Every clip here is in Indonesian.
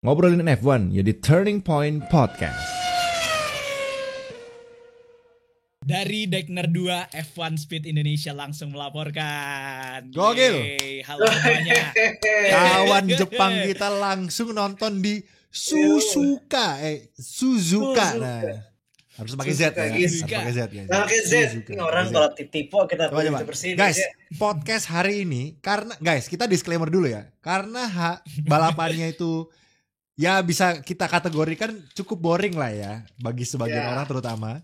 Ngobrolin F1 ya di Turning Point Podcast. Dari Dekner 2 F1 Speed Indonesia langsung melaporkan. Gokil. Yeay, halo semuanya. Kawan Jepang kita langsung nonton di Suzuka. Nah, harus pakai Z ya. Harus pakai Z guys. Pakai Z. Ini orang kalau tipe kita coba. Bersih. Guys, podcast hari ini karena guys, kita disclaimer dulu ya. Karena balapannya itu ya bisa kita kategorikan cukup boring lah ya bagi sebagian orang terutama.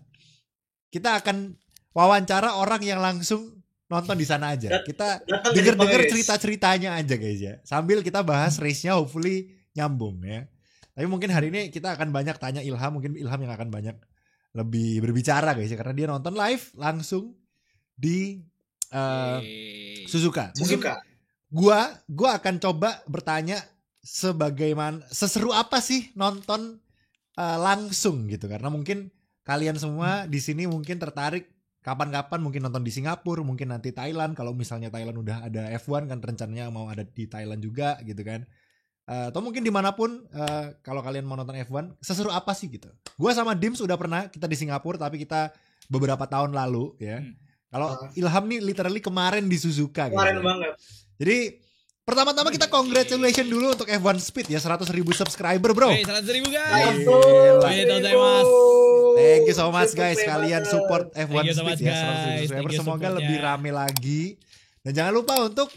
Kita akan wawancara orang yang langsung nonton di sana aja. Kita denger cerita-ceritanya aja guys ya. Sambil kita bahas race-nya hopefully nyambung ya. Tapi mungkin hari ini kita akan banyak tanya Ilham. Mungkin Ilham yang akan banyak lebih berbicara guys ya. Karena dia nonton live langsung di Suzuka. Mungkin gua akan coba bertanya seseru apa sih nonton langsung gitu. Karena mungkin kalian semua di sini mungkin tertarik kapan-kapan mungkin nonton di Singapura, mungkin nanti Thailand. Kalau misalnya Thailand udah ada F1 kan rencananya mau ada di Thailand juga gitu kan. Atau mungkin dimanapun kalau kalian mau nonton F1, seseru apa sih gitu. Gua sama Dims udah pernah kita di Singapura tapi kita beberapa tahun lalu ya. Kalau Ilham nih literally kemarin di Suzuka. Kemarin gitu. banget. Jadi pertama-tama kita congratulations dulu untuk F1 Speed ya 100.000 subscriber bro. 100.000 guys. Thank you so much guys kalian support F1 so Speed ya 100.000 subscriber. Semoga lebih rame lagi. Dan jangan lupa untuk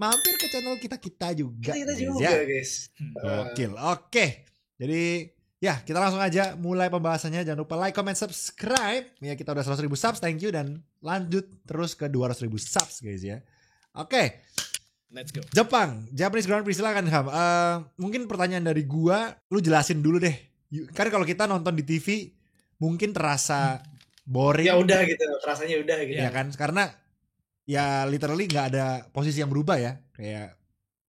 mampir ke channel kita juga. Kita juga guys. Gokil. Oke. Jadi ya kita langsung aja mulai pembahasannya. Jangan lupa like, comment, subscribe. Ya kita udah 100.000 subs, thank you. Dan lanjut terus ke 200.000 subs guys ya. Oke. Let's go. Jepang, Japanese Grand Prix, silakan Ham. Mungkin pertanyaan dari gua, lu jelasin dulu deh. Kan kalau kita nonton di TV mungkin terasa boring. Ya udah gitu, rasanya udah gitu. Ya kan, karena ya literally nggak ada posisi yang berubah ya. Kayak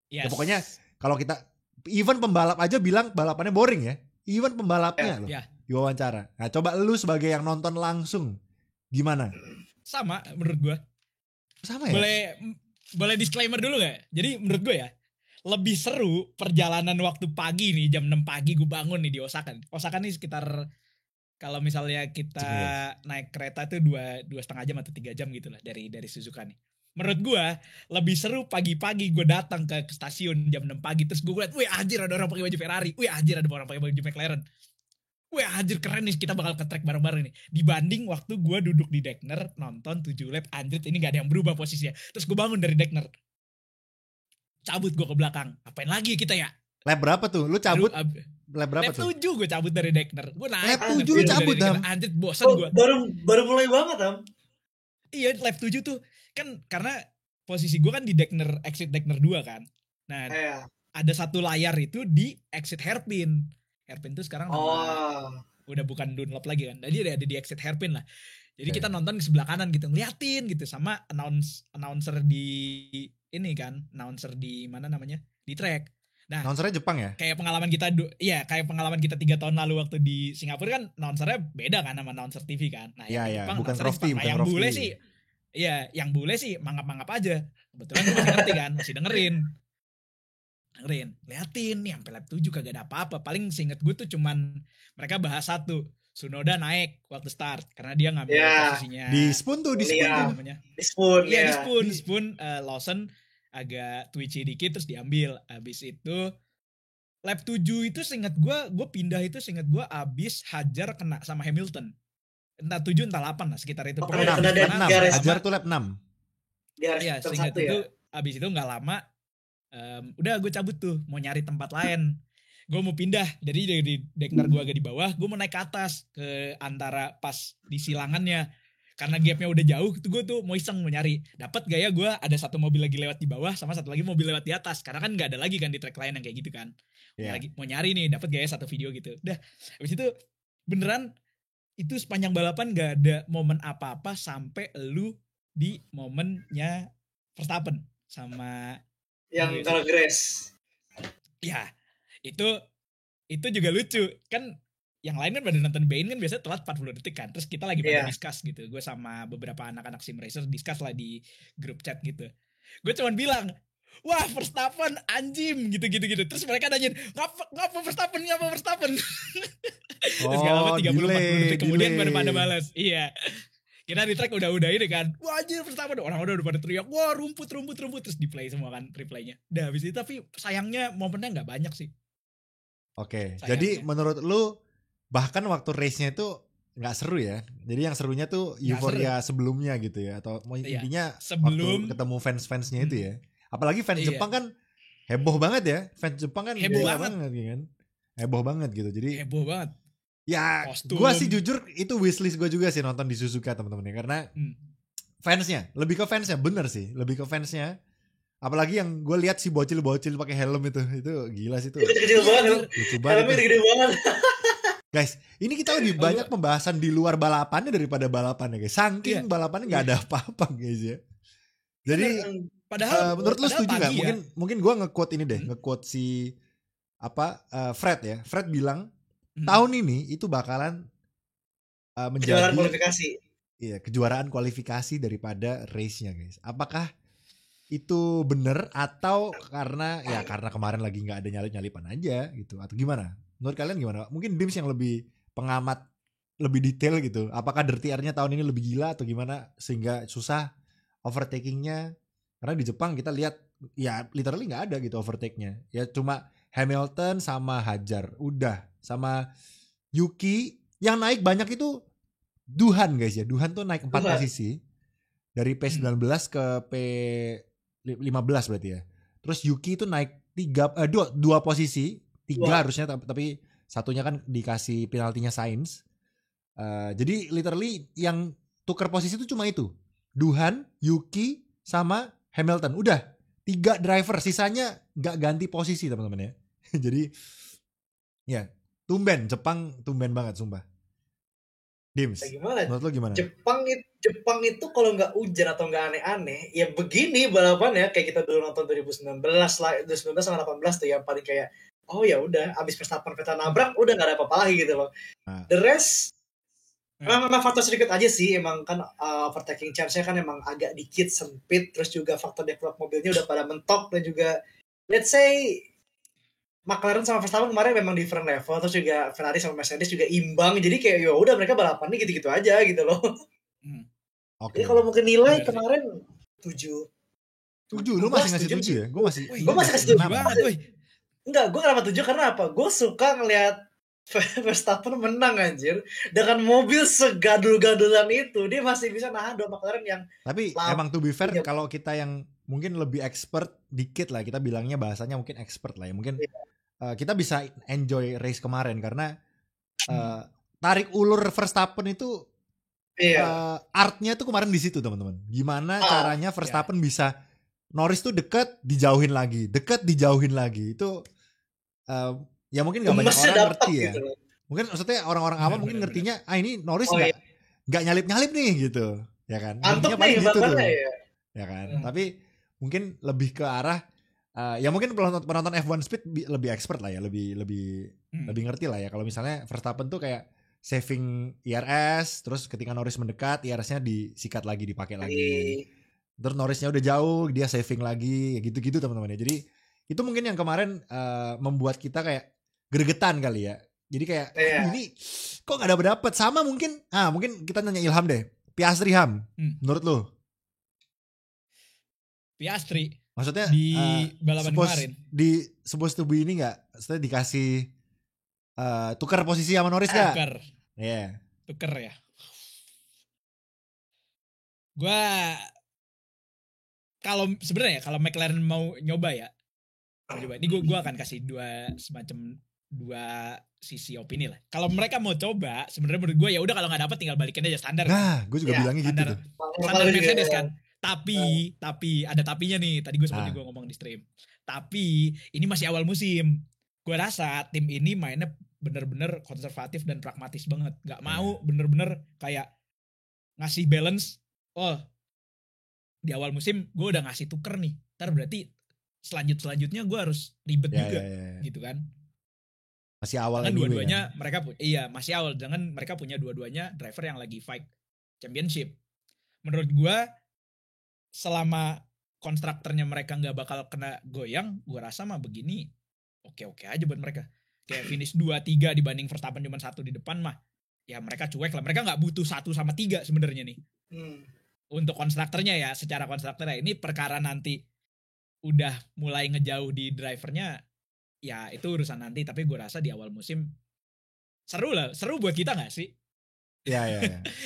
ya pokoknya kalau kita even pembalap aja bilang balapannya boring ya. Even pembalapnya loh diwawancara. Nah, coba lu sebagai yang nonton langsung gimana? Sama menurut gua. Sama ya? Boleh disclaimer dulu gak? Jadi menurut gue ya, lebih seru perjalanan waktu pagi nih, jam 6 pagi gue bangun nih di Osaka. Osaka nih sekitar, kalau misalnya kita naik kereta itu 2,5 jam atau 3 jam gitu lah dari Suzuka nih. Menurut gue, lebih seru pagi-pagi gue datang ke stasiun jam 6 pagi, terus gue liat, wih anjir ada orang pakai baju Ferrari, wih anjir ada orang pakai baju McLaren. Wih anjir keren nih, kita bakal ke track bareng-bareng nih. Dibanding waktu gue duduk di Dekner nonton 7 lap, anjir ini gak ada yang berubah posisinya. Terus gue bangun dari Dekner, cabut gue ke belakang. Apain lagi kita ya? Lap berapa tuh? Lu cabut? Lap berapa tuh? Lap 7 gue cabut dari Dekner. Gue naik. Lap 7 lu cabut Dam? Anjir bosan gue. Baru mulai banget Dam. Iya lap 7 tuh. Kan karena posisi gue kan di Dekner, exit Dekner 2 kan. Nah ada satu layar itu di exit hairpin. Hairpin tuh sekarang udah bukan Dunlop lagi kan. Jadi ada di exit hairpin lah. Jadi kita nonton di sebelah kanan gitu, ngeliatin gitu sama announcer di ini kan, announcer di mana namanya? Di track. Nah, announcernya Jepang ya? Kayak pengalaman kita kayak pengalaman kita 3 tahun lalu waktu di Singapura kan announcernya beda kan sama announcer TV kan. Nah, yang Jepang bukan Rofty, bukan yang bule sih. Iya, yang bule sih mangap-mangap aja. Kebetulan gue masih ngerti kan, masih dengerin, liatin nih sampai lap 7 kagak ada apa-apa. Paling seinget gue tuh cuman mereka bahas satu, Tsunoda naik waktu start karena dia ngambil posisinya di spoon namanya. Di spoon Lawson agak twitchy dikit terus diambil. Abis itu lap 7 itu seinget gue pindah itu seinget gue abis Hajar kena sama Hamilton. Entah 7 entah 8 lah sekitar itu. Hajar tuh lap 6. Iya, seinget itu abis itu gak lama udah gue cabut tuh mau nyari tempat lain. Gue mau pindah dari Dekner gue agak di bawah, gue mau naik ke atas ke antara pas di silangannya karena gapnya udah jauh. Tuh gue tuh mau iseng mau nyari dapat gak ya gue ada satu mobil lagi lewat di bawah sama satu lagi mobil lewat di atas karena kan nggak ada lagi kan di track lain yang kayak gitu kan. Lagi mau nyari nih dapat gak ya satu video gitu. Udah habis itu beneran itu sepanjang balapan gak ada momen apa-apa sampai lu di momennya Verstappen sama yang kalau Grace. Ya, itu juga lucu. Kan yang lain kan pada nonton Bane kan biasanya telat 40 detik kan. Terus kita lagi pada discuss gitu. Gue sama beberapa anak-anak sim racer discuss lah di grup chat gitu. Gue cuman bilang, wah Verstappen anjim gitu. Terus mereka nanyain ngapa Verstappen. Terus gak lama 30-40 detik kemudian pada balas. Iya. Kita di track udah ini kan. Wah anjir Verstappen. Orang udah pada teriak. Wah rumput. Terus di play semua kan replaynya. Udah habis itu tapi sayangnya momennya gak banyak sih. Oke. Sayangnya. Jadi menurut lu bahkan waktu race-nya itu gak seru ya. Jadi yang serunya tuh euforia sebelumnya gitu ya. Atau intinya sebelum waktu ketemu fans-fansnya itu ya. Apalagi fans Jepang kan heboh banget ya. Fans Jepang kan heboh banget kan. Heboh banget gitu. Jadi heboh banget. Ya, gue sih jujur itu wishlist gue juga sih nonton di Suzuka teman-teman ya, karena fansnya, lebih ke fansnya, bener sih, lebih ke fansnya. Apalagi yang gue lihat si bocil-bocil pakai helm itu gila sih tuh. Kecil banget, lucu banget. Helmnya gede banget. Guys, ini kita lebih banyak pembahasan di luar balapannya daripada balapannya guys. Saking balapannya nggak ada apa-apa guys ya. Jadi, padahal menurut lu setuju nggak? Mungkin gue nge-quote ini deh, nge-quote si Fred ya. Fred bilang tahun ini itu bakalan menjadi kejuaraan kualifikasi. Iya, kejuaraan kualifikasi daripada race-nya, guys. Apakah itu benar atau karena kemarin lagi nggak ada nyalip-nyalipan aja gitu atau gimana? Menurut kalian gimana? Mungkin Dims yang lebih pengamat, lebih detail gitu. Apakah dirty R-nya tahun ini lebih gila atau gimana sehingga susah overtaking-nya? Karena di Jepang kita lihat ya literally nggak ada gitu overtake-nya. Ya cuma Hamilton sama Hajar, udah. Sama Yuki yang naik banyak itu Duhan guys ya. Duhan tuh naik 4 posisi dari P19 ke P15 berarti ya. Terus Yuki itu naik 2 posisi, 3 harusnya tapi satunya kan dikasih penaltinya Sainz. Jadi literally yang tuker posisi itu cuma itu. Duhan, Yuki sama Hamilton. Udah 3 driver, sisanya gak ganti posisi teman-teman ya. Jadi ya Jepang tumben banget sumpah. Dims, gimana? Menurut lo gimana? Jepang itu kalau nggak hujan atau nggak aneh-aneh, ya begini balapannya kayak kita dulu nonton 2019 sama 18 tuh yang paling kayak oh ya udah abis Verstappen nabrak udah nggak ada apa-apa lagi gitu loh. The rest memang faktor sedikit aja sih, emang kan overtaking chance-nya kan emang agak dikit sempit, terus juga faktor develop mobilnya udah pada mentok dan juga let's say McLaren sama Verstappen kemarin memang different level, terus juga Ferrari sama Mercedes juga imbang, jadi kayak ya udah mereka balapannya gitu-gitu aja gitu loh. Jadi kalau mungkin nilai kemarin 7, lu masih ngasih 7 ya? Gue masih kasih 7 banget. Enggak, gue kenapa 7 karena apa? Gue suka ngelihat Verstappen menang anjir dengan mobil segadul-gadulan itu, dia masih bisa nahan dua McLaren yang. Tapi emang to be fair kalau kita yang mungkin lebih expert dikit lah, kita bilangnya bahasanya mungkin expert lah ya, mungkin kita bisa enjoy race kemarin karena tarik ulur Verstappen itu artnya tuh kemarin di situ teman-teman. Gimana caranya Verstappen bisa Norris tuh dekat dijauhin lagi itu ya mungkin nggak banyak orang ngerti ya. Gitu. Mungkin maksudnya orang-orang awam mungkin ngertinya ini Norris nggak nyalip nih gitu, ya kan? Ngertinya paling gitu tuh, ya kan? Tapi mungkin lebih ke arah ya mungkin penonton F1 Speed lebih expert lah ya, lebih ngerti lah ya. Kalau misalnya Verstappen tuh kayak saving IRS, terus ketika Norris mendekat IRS-nya disikat lagi, dipakai lagi. Terus Norrisnya udah jauh, dia saving lagi, gitu-gitu teman-teman ya. Jadi itu mungkin yang kemarin membuat kita kayak gregetan kali ya. Jadi kayak ini kok gak dapet sama mungkin kita nanya Ilham deh. Piastri Ham, menurut lo? Piastri maksudnya di balapan kemarin di supposed to be ini gak? Maksudnya dikasih tukar posisi sama Norris gak? Tuker ya. Gua kalau sebenarnya kalau McLaren mau nyoba ya, ini gue akan kasih dua sisi opini lah. Kalau mereka mau coba, sebenarnya menurut gue ya udah kalau nggak dapat tinggal balikin aja standar. Nah, gue juga bilangnya gitu tuh. Standar Mercedes kan. Tapi ada tapinya nih. Tadi gue sempat juga ngomong di stream. Tapi ini masih awal musim. Gue rasa tim ini mainnya bener-bener konservatif dan pragmatis banget. Gak mau bener-bener kayak ngasih balance. Oh, di awal musim gue udah ngasih tuker nih. Ntar berarti selanjutnya gue harus ribet juga gitu kan. Masih awal kan dua-duanya kan? Mereka masih awal, dengan mereka punya dua-duanya driver yang lagi fight championship. Menurut gue selama konstruktornya mereka nggak bakal kena goyang, gue rasa mah begini oke-oke aja buat mereka. Kayak finish 2-3 dibanding Verstappen cuma 1 di depan mah. Ya mereka cuek lah. Mereka nggak butuh 1 sama 3 sebenarnya nih. Untuk konstruktornya ya, secara konstruktornya. Ini perkara nanti udah mulai ngejauh di drivernya, ya itu urusan nanti. Tapi gue rasa di awal musim seru lah. Seru buat kita nggak sih? Ya.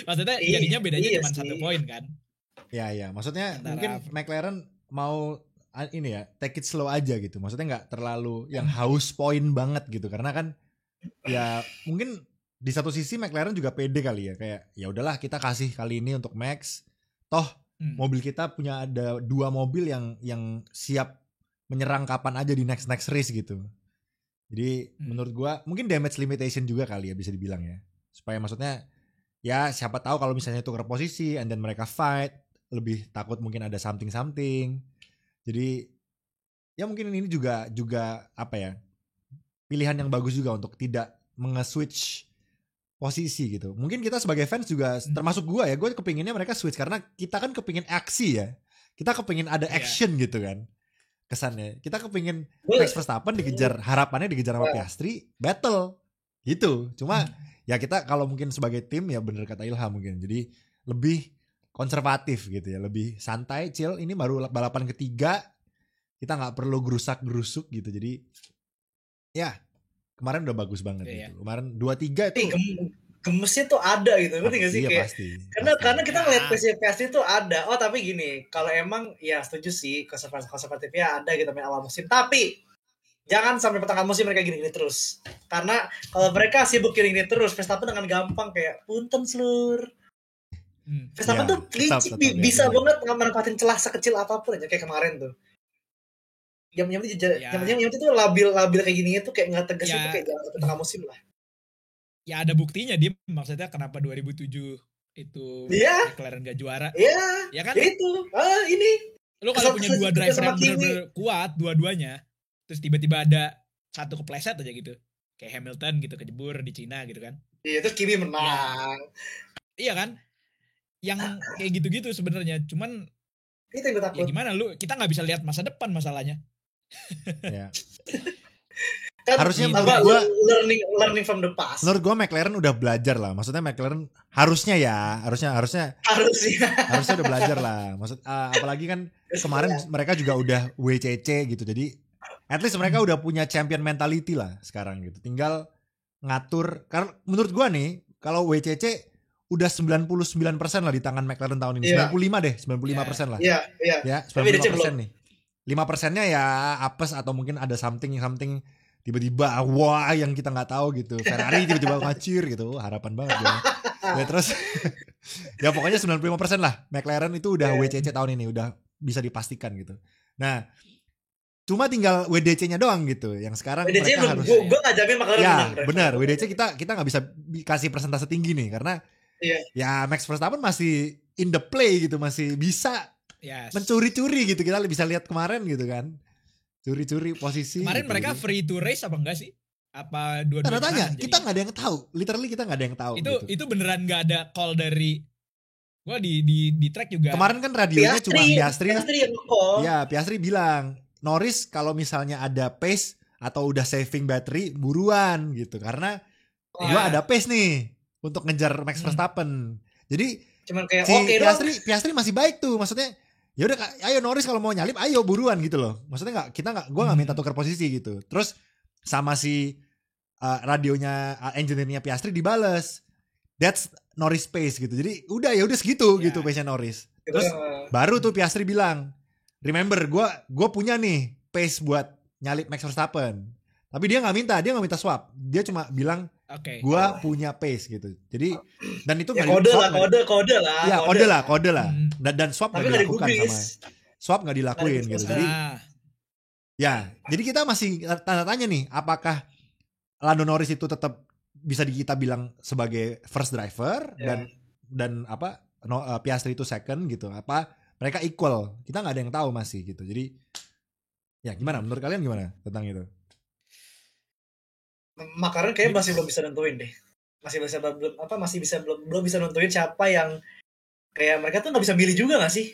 Maksudnya jadinya bedanya cuma 1 poin kan. Ya. Maksudnya Antara mungkin McLaren mau ini ya, take it slow aja gitu. Maksudnya nggak terlalu yang haus poin banget gitu. Karena kan ya mungkin di satu sisi McLaren juga pede kali ya, kayak ya udahlah kita kasih kali ini untuk Max. Toh mobil kita punya ada 2 mobil yang siap menyerang kapan aja di next race gitu. Jadi menurut gua mungkin damage limitation juga kali ya bisa dibilang ya. Supaya maksudnya ya siapa tahu kalau misalnya tukar posisi and then mereka fight, lebih takut mungkin ada something. Jadi ya mungkin ini juga apa ya, pilihan yang bagus juga untuk tidak nge-switch posisi gitu. Mungkin kita sebagai fans juga termasuk gue kepinginnya mereka switch karena kita kan kepingin aksi ya. Kita kepingin ada action gitu kan. Kesannya. Kita kepingin Max Verstappen harapannya dikejar sama Piastri, battle gitu. Cuma ya kita kalau mungkin sebagai tim ya bener kata Ilham mungkin. Jadi lebih konservatif gitu ya, lebih santai, chill. Ini baru balapan ketiga, kita nggak perlu gerusak-gerusuk gitu. Jadi ya kemarin udah bagus banget gitu. Kemarin 2-3 itu gemesnya tuh ada gitu, ngerti nggak sih? Iya, kayak pasti. Karena kita ngeliat PSV itu ada. Oh tapi gini, kalau emang ya setuju sih konservatifnya ada gitu main awal musim. Tapi jangan sampai pertengahan musim mereka gini terus. Karena kalau mereka sibuk gini terus, Verstappen dengan gampang kayak punten slur. Verstappen tuh licik, bisa banget manfaatin celah sekecil apapun aja kayak kemarin tuh. Yang itu labil kayak gini itu kayak nggak tegas itu kayak jangan sampai tengah musim lah. Ya ada buktinya dia, maksudnya kenapa 2007 itu McLaren gak juara. Iya. Ya kan? Ya itu. Ini. Lu kalau punya 2 driver yang benar-benar kuat dua-duanya, terus tiba-tiba ada satu kepleset aja gitu. Kayak Hamilton gitu kejebur di Cina gitu kan. Iya, terus Kimi menang. Iya kan? Yang kayak gitu-gitu sebenarnya. Cuman itu yang gue takut. Ya gimana kita nggak bisa lihat masa depan masalahnya. Ya. Kan harusnya gua learning from the past. Menurut gue McLaren udah belajar lah. Maksudnya McLaren harusnya udah belajar lah. Apalagi kan kemarin mereka juga udah WCC gitu. Jadi at least mereka udah punya champion mentality lah sekarang gitu. Tinggal ngatur. Karena menurut gue nih kalau WCC udah 99% lah di tangan McLaren tahun ini. 95 deh, 95% lah. Iya. Ya, 95% nih. 5%-nya ya apes atau mungkin ada something tiba-tiba wah yang kita nggak tahu gitu. Ferrari tiba-tiba ngacir gitu. Harapan banget ya. Ya terus ya pokoknya 95% lah. McLaren itu udah WCC tahun ini, udah bisa dipastikan gitu. Nah, cuma tinggal WDC-nya doang gitu. Yang sekarang WDC mereka harus gue nggak jamin McLaren menang. Ya, benar. WDC kita nggak bisa kasih persentase tinggi nih karena ya Max Verstappen masih in the play gitu, masih bisa mencuri-curi gitu. Kita bisa lihat kemarin gitu kan, curi-curi posisi. Kemarin gitu. mereka free to race apa enggak sih? Apa dua-duanya? Tanda tanya, kita nggak ada yang tahu. Literally kita nggak ada yang tahu. Itu beneran nggak ada call dari gua di track juga. Kemarin kan radionya cuma Piastri yang call. Ya Piastri bilang Norris kalau misalnya ada pace atau udah saving battery buruan gitu karena gua ada pace nih untuk ngejar Max Verstappen. Jadi cuman kayak Piastri masih baik tuh, maksudnya ya udah ayo Norris kalau mau nyalip ayo buruan gitu loh. Maksudnya gua nggak minta tukar posisi gitu. Terus sama si radionya engineer-nya Piastri dibales, that's Norris pace gitu. Jadi udah segitu gitu pace-nya Norris. Terus baru tuh Piastri bilang, remember gua punya nih pace buat nyalip Max Verstappen. Tapi dia nggak minta swap. Dia cuma bilang gua punya pace gitu. Jadi dan itu kode lah. Ya kode lah. Dan swap nggak dilakukan swap nggak dilakuin gitu. Jadi jadi kita masih tanda tanya nih, apakah Lando Norris itu tetap bisa kita bilang sebagai first driver dan Piastri itu second gitu? Apa mereka equal? Kita nggak ada yang tahu masih gitu. Jadi ya gimana? Menurut kalian gimana tentang itu? McLaren kayaknya masih belum bisa nentuin deh. Belum bisa nentuin siapa yang kayak mereka tuh nggak bisa milih juga nggak sih?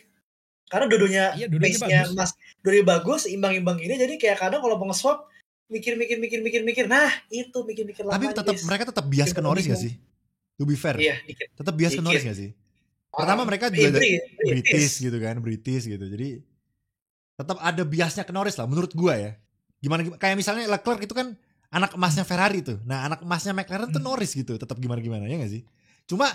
Karena dua-duanya Iya, dua-duanya pace-nya bagus. dua-duanya bagus, imbang-imbang gini, jadi kayak kadang kalau mau nge-swap mikir. Nah, itu mikir-mikir Tapi lamanya, tetap guys. mereka tetap bias ke Bikin Norris gak bingung. sih? To be fair, Iya, dikit. tetap bias ke Norris Dikit. gak sih? Pertama mereka juga British. British gitu kan, British gitu. Jadi tetap ada biasnya ke Norris lah menurut gua ya. Gimana kayak misalnya Leclerc itu kan anak emasnya Ferrari tuh. Nah, anak emasnya McLaren tuh Norris gitu. Tetap gimana ya gak sih? Cuma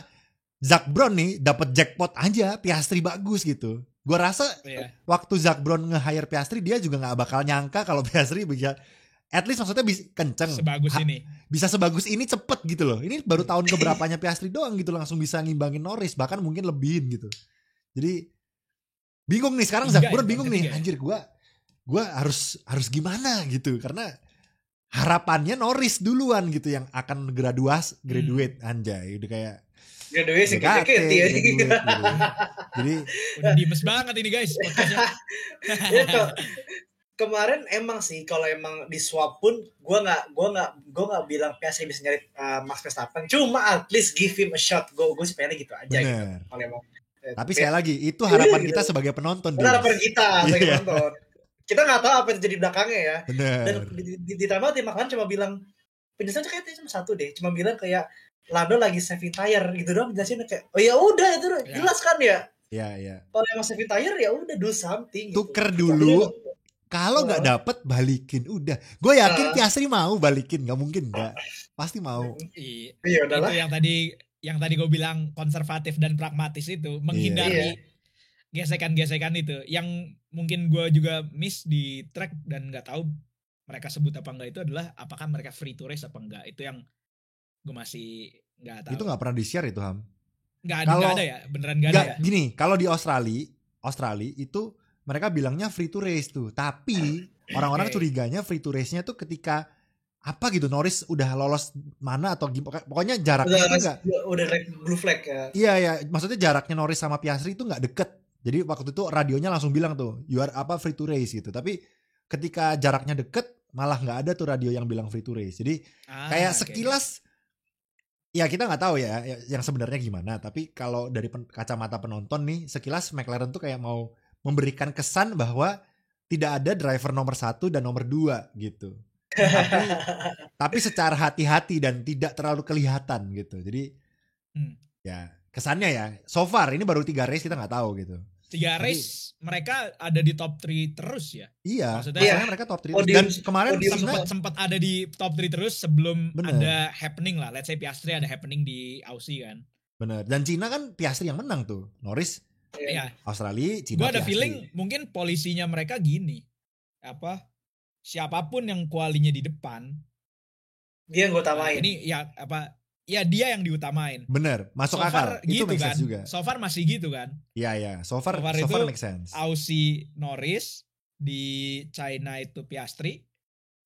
Zak Brown nih dapat jackpot aja, Piastri bagus gitu. Gua rasa Iya. waktu Zak Brown nge-hire Piastri dia juga nggak bakal nyangka kalau Piastri bisa at least maksudnya bisa kenceng. Sebagus ini. Bisa sebagus ini cepet gitu loh. Ini baru tahun keberapanya Piastri doang gitu langsung bisa ngimbangin Norris, bahkan mungkin lebihin gitu. Jadi bingung nih sekarang Zak Brown bingung nih. Anjir gua harus gimana gitu karena harapannya Norris duluan gitu yang akan graduate anjay udah kayak Graduation BKT, gitu ya. gitu. Jadi udah dimes banget ini guys podcastnya. Ya, kemarin emang sih kalau emang di swap pun gue nggak bilang Piastri bisa nyari Max Verstappen, cuma at least give him a shot. Gue sih pengennya gitu aja gitu. Kalau emang tapi sekali lagi itu harapan gitu. kita sebagai penonton. Itu harapan kita sebagai Iya. penonton. Kita nggak tahu apa yang terjadi di belakangnya ya. Bener. Dan ditambah tim makan cuma bilang penjelasannya kayaknya cuma satu deh, cuma bilang kayak Lando lagi saving tire gitu doang, jelasin kayak oh ya udah itu jelas kan ya. Iya. Kalau emang saving tire ya udah do something. Tuker gitu. Dulu. Kalau nggak dapet balikin udah. Gue yakin Piastri mau balikin, nggak mungkin nggak. Pasti mau. Iya itu yang tadi gue bilang konservatif dan pragmatis itu menghindari gesekan-gesekan itu yang mungkin gue juga miss di track dan nggak tahu mereka sebut apa enggak itu adalah apakah mereka free to race apa enggak, itu yang gue masih nggak tahu. Itu nggak pernah di share itu Ham. Nggak ada ya, beneran nggak ada ya. Gini, kalau di Australia itu mereka bilangnya free to race tuh, tapi orang-orang curiganya free to race-nya tuh ketika apa gitu Norris udah lolos mana atau pokoknya jaraknya itu enggak udah like blue flag ya. Iya, maksudnya jaraknya Norris sama Piastri itu nggak deket. Jadi waktu itu radionya langsung bilang tuh you are free to race gitu. Tapi ketika jaraknya deket malah nggak ada tuh radio yang bilang free to race. Jadi kayak sekilas ya kita nggak tahu ya yang sebenarnya gimana. Tapi kalau dari kacamata penonton nih sekilas McLaren tuh kayak mau memberikan kesan bahwa tidak ada driver nomor 1 dan nomor 2 gitu. Tapi secara hati-hati dan tidak terlalu kelihatan gitu. Jadi ya kesannya ya so far ini baru 3 race kita nggak tahu gitu. 3 race mereka ada di top 3 terus ya. Iya. Maksudnya mereka top 3 dan kemarin sempat ada di top 3 terus sebelum ada happening lah. Let's say Piastri ada happening di Aussie kan. Bener. Dan Cina kan Piastri yang menang tuh. Norris. Iya. Australia, Cina. Gue ada feeling mungkin polisinya mereka gini. Siapapun yang kualinya di depan dia yang gue utamain. Ini ya dia yang diutamain. Bener, masuk akal. Gitu itu make kan. sense juga. So far masih gitu kan. Iya. So far make sense. Aussie Norris, di China itu Piastri,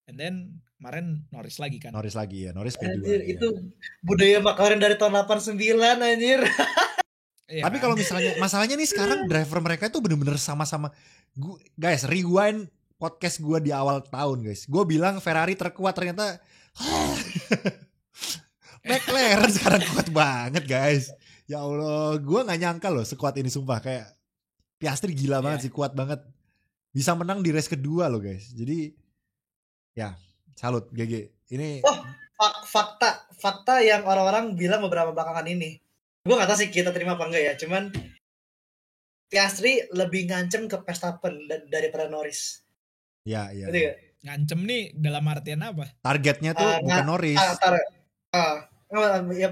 and then kemarin Norris lagi kan. Norris lagi ya, Norris P2. Anjir, itu budaya McLaren dari tahun 89 anjir. Tapi kalau misalnya masalahnya nih sekarang driver mereka itu bener-bener sama-sama. Guys, rewind podcast gue di awal tahun guys. Gue bilang Ferrari terkuat, ternyata McLaren sekarang kuat banget guys. Ya Allah, gue gak nyangka loh sekuat ini sumpah. Kayak Piastri gila banget sih, kuat banget. Bisa menang di race kedua loh guys. Jadi ya salut GG. Ini fakta yang orang-orang bilang beberapa belakangan ini. Gue gak tahu sih kita terima apa enggak ya. Cuman Piastri lebih ngancem ke Verstappen daripada Norris. Iya. Ngancem nih dalam artian apa? Targetnya tuh bukan Norris.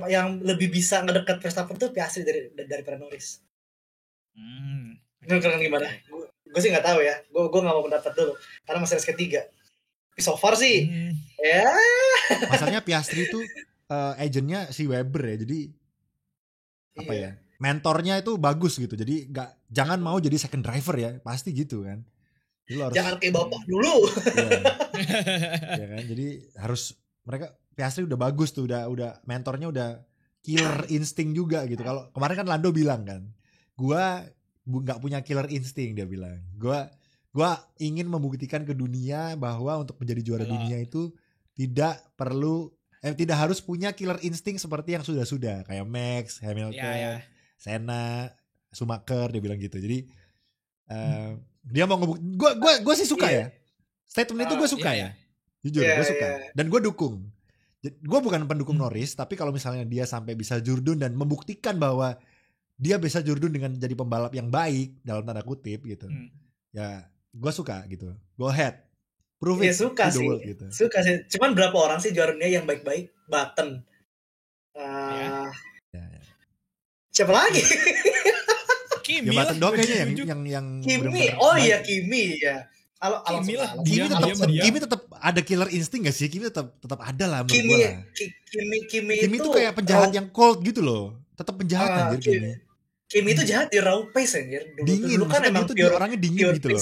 Yang lebih bisa ngedekat Verstappen tuh Piastri daripada Norris. Keren gimana? Gue sih nggak tahu ya. Gue nggak mau pendapat dulu karena masih race ketiga. So far sih, ya. Masalahnya Piastri tuh agentnya si Weber ya. Jadi apa ya? Mentornya itu bagus gitu. Jadi jangan mau jadi second driver ya. Pasti gitu kan. Jangan kayak bapak dulu. Ya kan. Jadi harus mereka Piastri udah bagus tuh, udah mentornya udah killer insting juga gitu. Kalau kemarin kan Lando bilang kan, gua nggak punya killer insting, dia bilang. Gua ingin membuktikan ke dunia bahwa untuk menjadi juara dunia itu tidak harus punya killer insting seperti yang sudah-sudah kayak Max, Hamilton, Senna, Schumacher, dia bilang gitu. Jadi Dia mau ngebukti. Gue sih suka ya. Statement itu gue suka ya. Jujur gue suka. Dan gue dukung. Gue bukan pendukung Norris, tapi kalau misalnya dia sampai bisa jurdun dan membuktikan bahwa dia bisa jurdun dengan jadi pembalap yang baik dalam tanda kutip gitu. Ya, gue suka gitu. Go ahead. Prove it. Suka sih. World, gitu. Suka sih. Cuman berapa orang sih juara dunia yang baik-baik? Button. Siapa lagi? Kimi ya Button doang kayaknya yang Kimi. Oh iya Kimi ya. Kimi lah. Kimi tetap ada killer instinct gak sih? Kimi tetap ada lah menurut gue lah. Kimi itu kayak penjahat yang cold gitu loh. Tetap penjahat anjir Kimi. Kimi itu jahat di raw pace anjir. Dingin kan emang itu orangnya dingin gitu loh.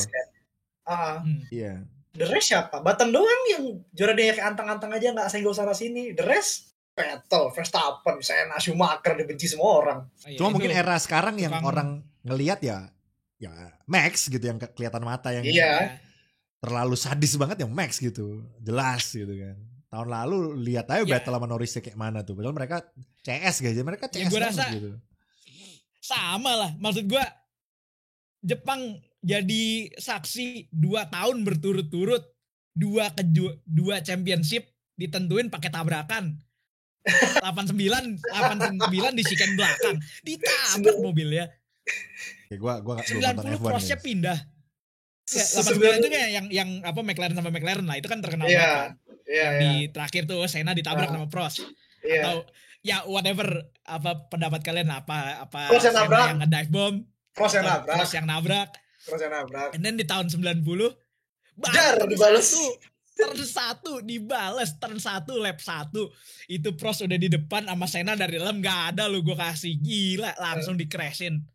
Iya. The rest siapa? Button doang yang juara dia kayak antang-antang aja nggak senggol sana sini. The rest Vettel, Verstappen, Senna, Schumacher dibenci semua orang. Cuma mungkin era sekarang yang orang ngelihat ya Max gitu yang kelihatan mata yang terlalu sadis banget yang Max gitu. Jelas gitu kan. Tahun lalu lihat aja battle sama Norris kayak mana tuh. Padahal mereka CS guys, mereka CS gue banget rasa gitu. Sama lah. Maksud gue Jepang jadi saksi 2 tahun berturut-turut 2 championship ditentuin pakai tabrakan. 89 di chicken belakang ditabrak mobilnya. Ya gua 90 crossnya pindah. Ya, 89 itu kayak yang apa McLaren sama McLaren lah itu kan terkenal banget. Di terakhir tuh Senna ditabrak sama Prost. Atau ya whatever apa pendapat kalian apa Senna yang nge-dive bomb, Prost yang nabrak. And then di tahun 90 dibalas. Turn 1 dibales, turn 1 lap 1 itu Prost udah di depan sama Senna dari dalam gak ada lu gue kasih gila langsung di crashin.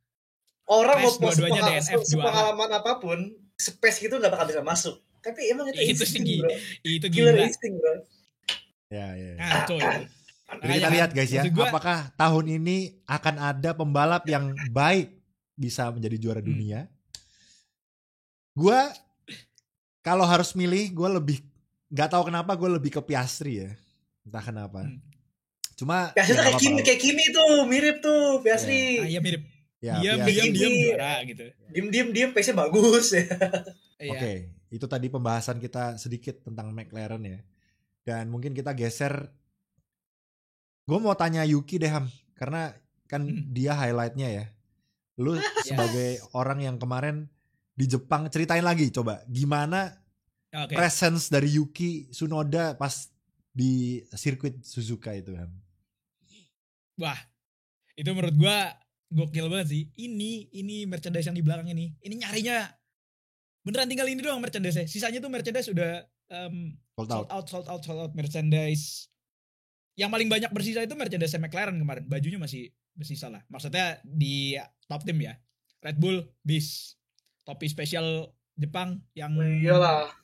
Orang mau pengalaman apapun space gitu gak bakal bisa masuk, tapi emang itu insting, bro. Itu gila insting bro. Ya. Ngaco ya. Jadi kita lihat guys ya, apakah tahun ini akan ada pembalap yang baik bisa menjadi juara dunia. Gue kalau harus milih, gue lebih nggak tahu kenapa gue lebih ke Piastri ya, entah kenapa. Cuma Piastri kayak Kimi tuh mirip tuh Piastri. Iya mirip. Ya, diam juara gitu. Diam pace-nya bagus ya. Oke, itu tadi pembahasan kita sedikit tentang McLaren ya. Dan mungkin kita geser. Gue mau tanya Yuki deh Ham, karena kan dia highlightnya ya. Lu sebagai orang yang kemarin di Jepang, ceritain lagi coba gimana presence dari Yuki Tsunoda pas di sirkuit Suzuka itu Ham. Wah, itu menurut gue gokil banget sih. Ini merchandise yang di belakang ini nyarinya beneran tinggal ini doang merchandise. Sisanya tuh merchandise udah sold out merchandise. Yang paling banyak bersisa itu merchandise McLaren kemarin. Bajunya masih bersisa lah. Maksudnya di top tim ya. Red Bull bis. Topi spesial Jepang yang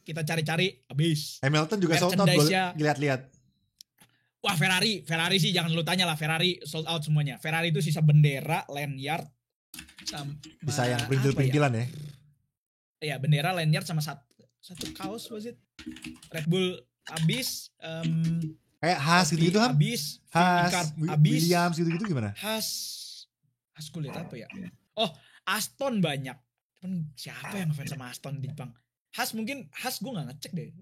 kita cari-cari habis. Hamilton juga sold out, gue lihat-lihat. Wah Ferrari sih jangan lu tanya lah, Ferrari sold out semuanya. Ferrari itu sisa bendera, lanyard, sama bisa yang perintil-perintilan ya. Iya bendera, lanyard sama satu kaos was it. Red Bull habis. Kayak Haas gitu Ham. Haas, Williams gitu gimana? Haas gue lihat apa ya? Oh Aston banyak. Siapa yang ngefans sama Aston di Jepang? Haas gue gak ngecek deh.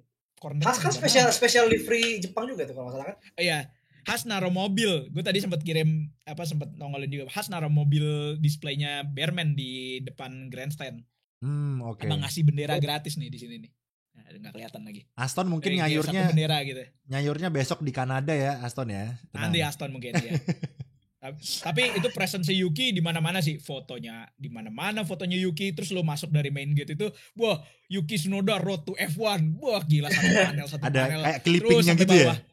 Haas kan special livery Jepang juga tuh kalau gak salah kan? Iya. Haas naruh mobil. Gue tadi sempat kirim sempat nongolin juga. Haas naruh mobil displaynya Bearman di depan grandstand. Oke. Emang ngasih bendera gratis nih di sini nih. Nah, nggak kelihatan lagi. Aston mungkin nyayurnya bendera gitu. Nyayurnya besok di Kanada ya Aston ya. Nanti Aston mungkin ya. Tapi itu presence Yuki di mana-mana sih, fotonya di mana-mana fotonya Yuki. Terus lo masuk dari main gate itu, wah Yuki Tsunoda road to F1, wah gila satu panel ada kayak clippingnya gitu bawah. Ya.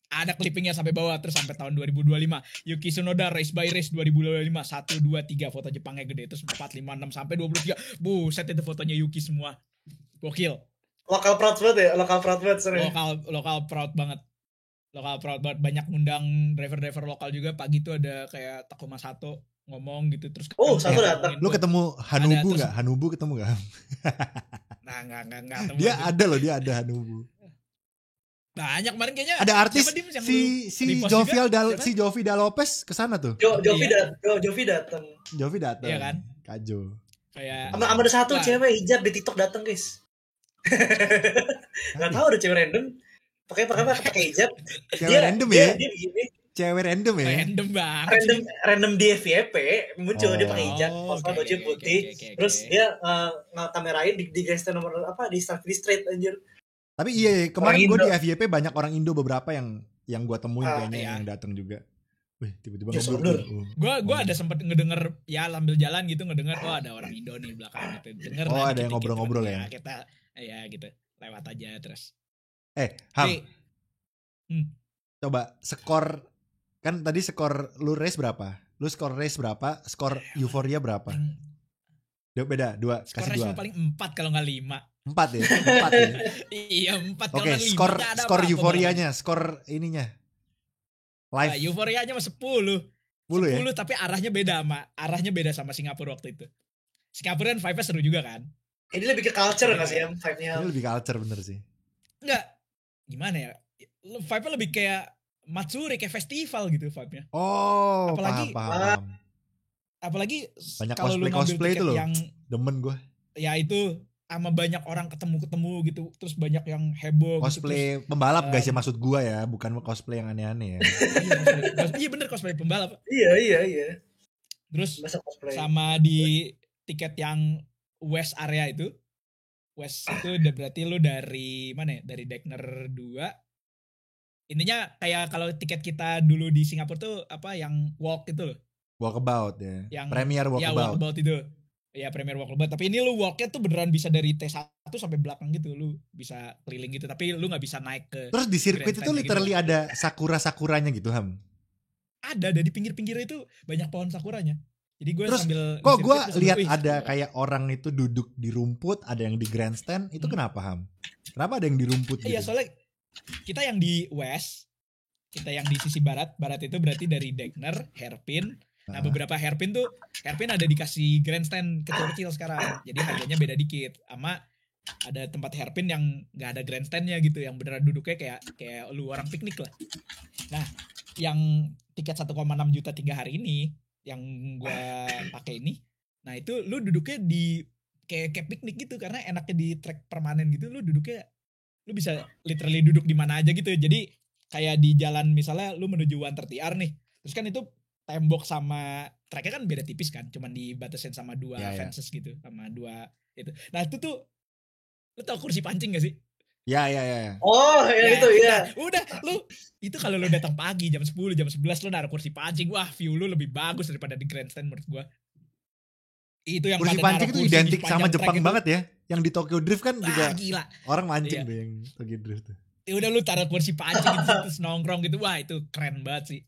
Ada clippingnya sampai bawah terus sampai tahun 2025. Yuki Tsunoda race by race 2025 1 2 3 foto Jepangnya gede terus 4 5 6 sampai 23. Buset itu fotonya Yuki semua. Gokil. Lokal proud banget ya, lokal proud banget. Lokal proud banget. Banyak ngundang driver-driver lokal juga. Pagi tuh ada kayak Takuma Sato ngomong gitu terus. Sato datang. Lu ketemu Hanubu nggak? Hanubu ketemu nggak? Nah nggak. Dia ada Hanubu. Banyak kemarin kayaknya. Ada artis si Jovi Da Lopez kesana tuh. Jovi datang. Iya kan? Kajo. Kayak Sama ada satu wah, cewek hijab di TikTok datang guys. Nggak tahu ada cewek random pakai hijab. Cewek random ya? Dia begini. Cewek random ya? random banget sih. Random di FYP muncul dia pakai hijab, oke, baju oke, putih, oke. terus dia ngekamerain di grandstand nomor apa di Starfield Street anjir. Tapi iya kemarin Orang gue di Indo. FYP banyak orang Indo beberapa yang gue temuin kayaknya iya. yang datang juga. Wih tiba-tiba Yes, ngeblur. bener. Gue ada sempat ngedenger ya sambil jalan gitu ngedenger oh ada orang Indo nih belakang gitu. Denger Oh, lah ada yang dikit-dikit ngobrol-ngobrol temen. ya? Kita ya gitu lewat aja terus. Ham, Oke. coba skor kan tadi skor lu race berapa? Lu skor race berapa? Skor Euphoria berapa? Beda, 2, Skor kasih race 2. paling 4 kalau nggak 5. 4 ya? 4 ya? Iya 4 kalau Oke, nggak 5. skor Euphorianya, skor ininya. Nah, Live Euforianya mah 10. 10 ya? Tapi arahnya beda sama Singapura waktu itu. Singapura kan vibe-nya seru juga kan? Ini lebih ke culture nggak sih ya vibe-nya? Ini lebih culture bener sih. Enggak. Gimana ya? Vibe-nya lebih kayak Matsuri, kayak festival gitu vibe-nya. Oh, Apalagi- paham. Apalagi Banyak kalau lu ngambil cosplay tiket itu loh. yang Demen gue. ya itu sama banyak orang ketemu gitu, terus banyak yang heboh Cosplay pembalap guys ya um, maksud gue ya, bukan cosplay yang aneh-aneh ya. gitu. Iya bener cosplay pembalap. Iya. Terus Masa cosplay. sama di tiket yang West area itu. West itu udah berarti lu dari mana ya? Dari Deckner 2. Intinya kayak kalau tiket kita dulu di Singapura tuh apa yang walk itu loh. Walkabout ya. Yang Premier Ya walkabout. walkabout itu. Ya Premier walkabout. Tapi ini lu walknya tuh beneran bisa dari T1 sampai belakang gitu. Lu bisa keliling gitu. Tapi lu gak bisa naik ke. Terus di sirkuit itu grandstand literally gitu. ada sakura-sakuranya gitu Ham. Ada di pinggir-pinggir itu banyak pohon sakuranya. Jadi gue Terus, sambil Kok di gue sirkuit tuh lihat sambil, "Wih, ada gila." kayak orang itu duduk di rumput, ada yang di grandstand, itu kenapa Ham? Kenapa ada yang di rumput gitu? Iya soalnya kita yang di West, kita yang di sisi barat itu berarti dari Deckner, Hairpin. Nah beberapa Hairpin ada dikasih grandstand kecil-kecil sekarang. Jadi harganya beda dikit. Sama ada tempat Hairpin yang gak ada grandstandnya gitu. Yang beneran duduknya kayak lu orang piknik lah. Nah yang tiket 1,6 juta 3 hari ini, yang gue pakai ini. Nah itu lu duduknya di kayak piknik gitu. Karena enaknya di track permanen gitu. Lu duduknya, lu bisa literally duduk di mana aja gitu. Jadi kayak di jalan misalnya lu menuju 130R nih. Terus kan itu tembok sama tracknya kan beda tipis kan, cuman dibatasin sama 2 fences gitu, sama 2 itu. Nah itu tuh, lu tau kursi pancing gak sih? Ya. Oh ya itu ya. Nah, udah lu itu kalau lu datang pagi jam 10 jam 11 lu naruh kursi pancing, wah view lu lebih bagus daripada di grandstand menurut gua. Itu yang Kursi pada pancing naruh itu kursi identik di sepanjang sama track Jepang itu. banget ya. Yang di Tokyo Drift kan juga Gila. orang mancing Iya. tuh yang Tokyo Drift tuh. Ya udah lu taruh kursi pancing gitu terus nongkrong gitu, wah itu keren banget sih.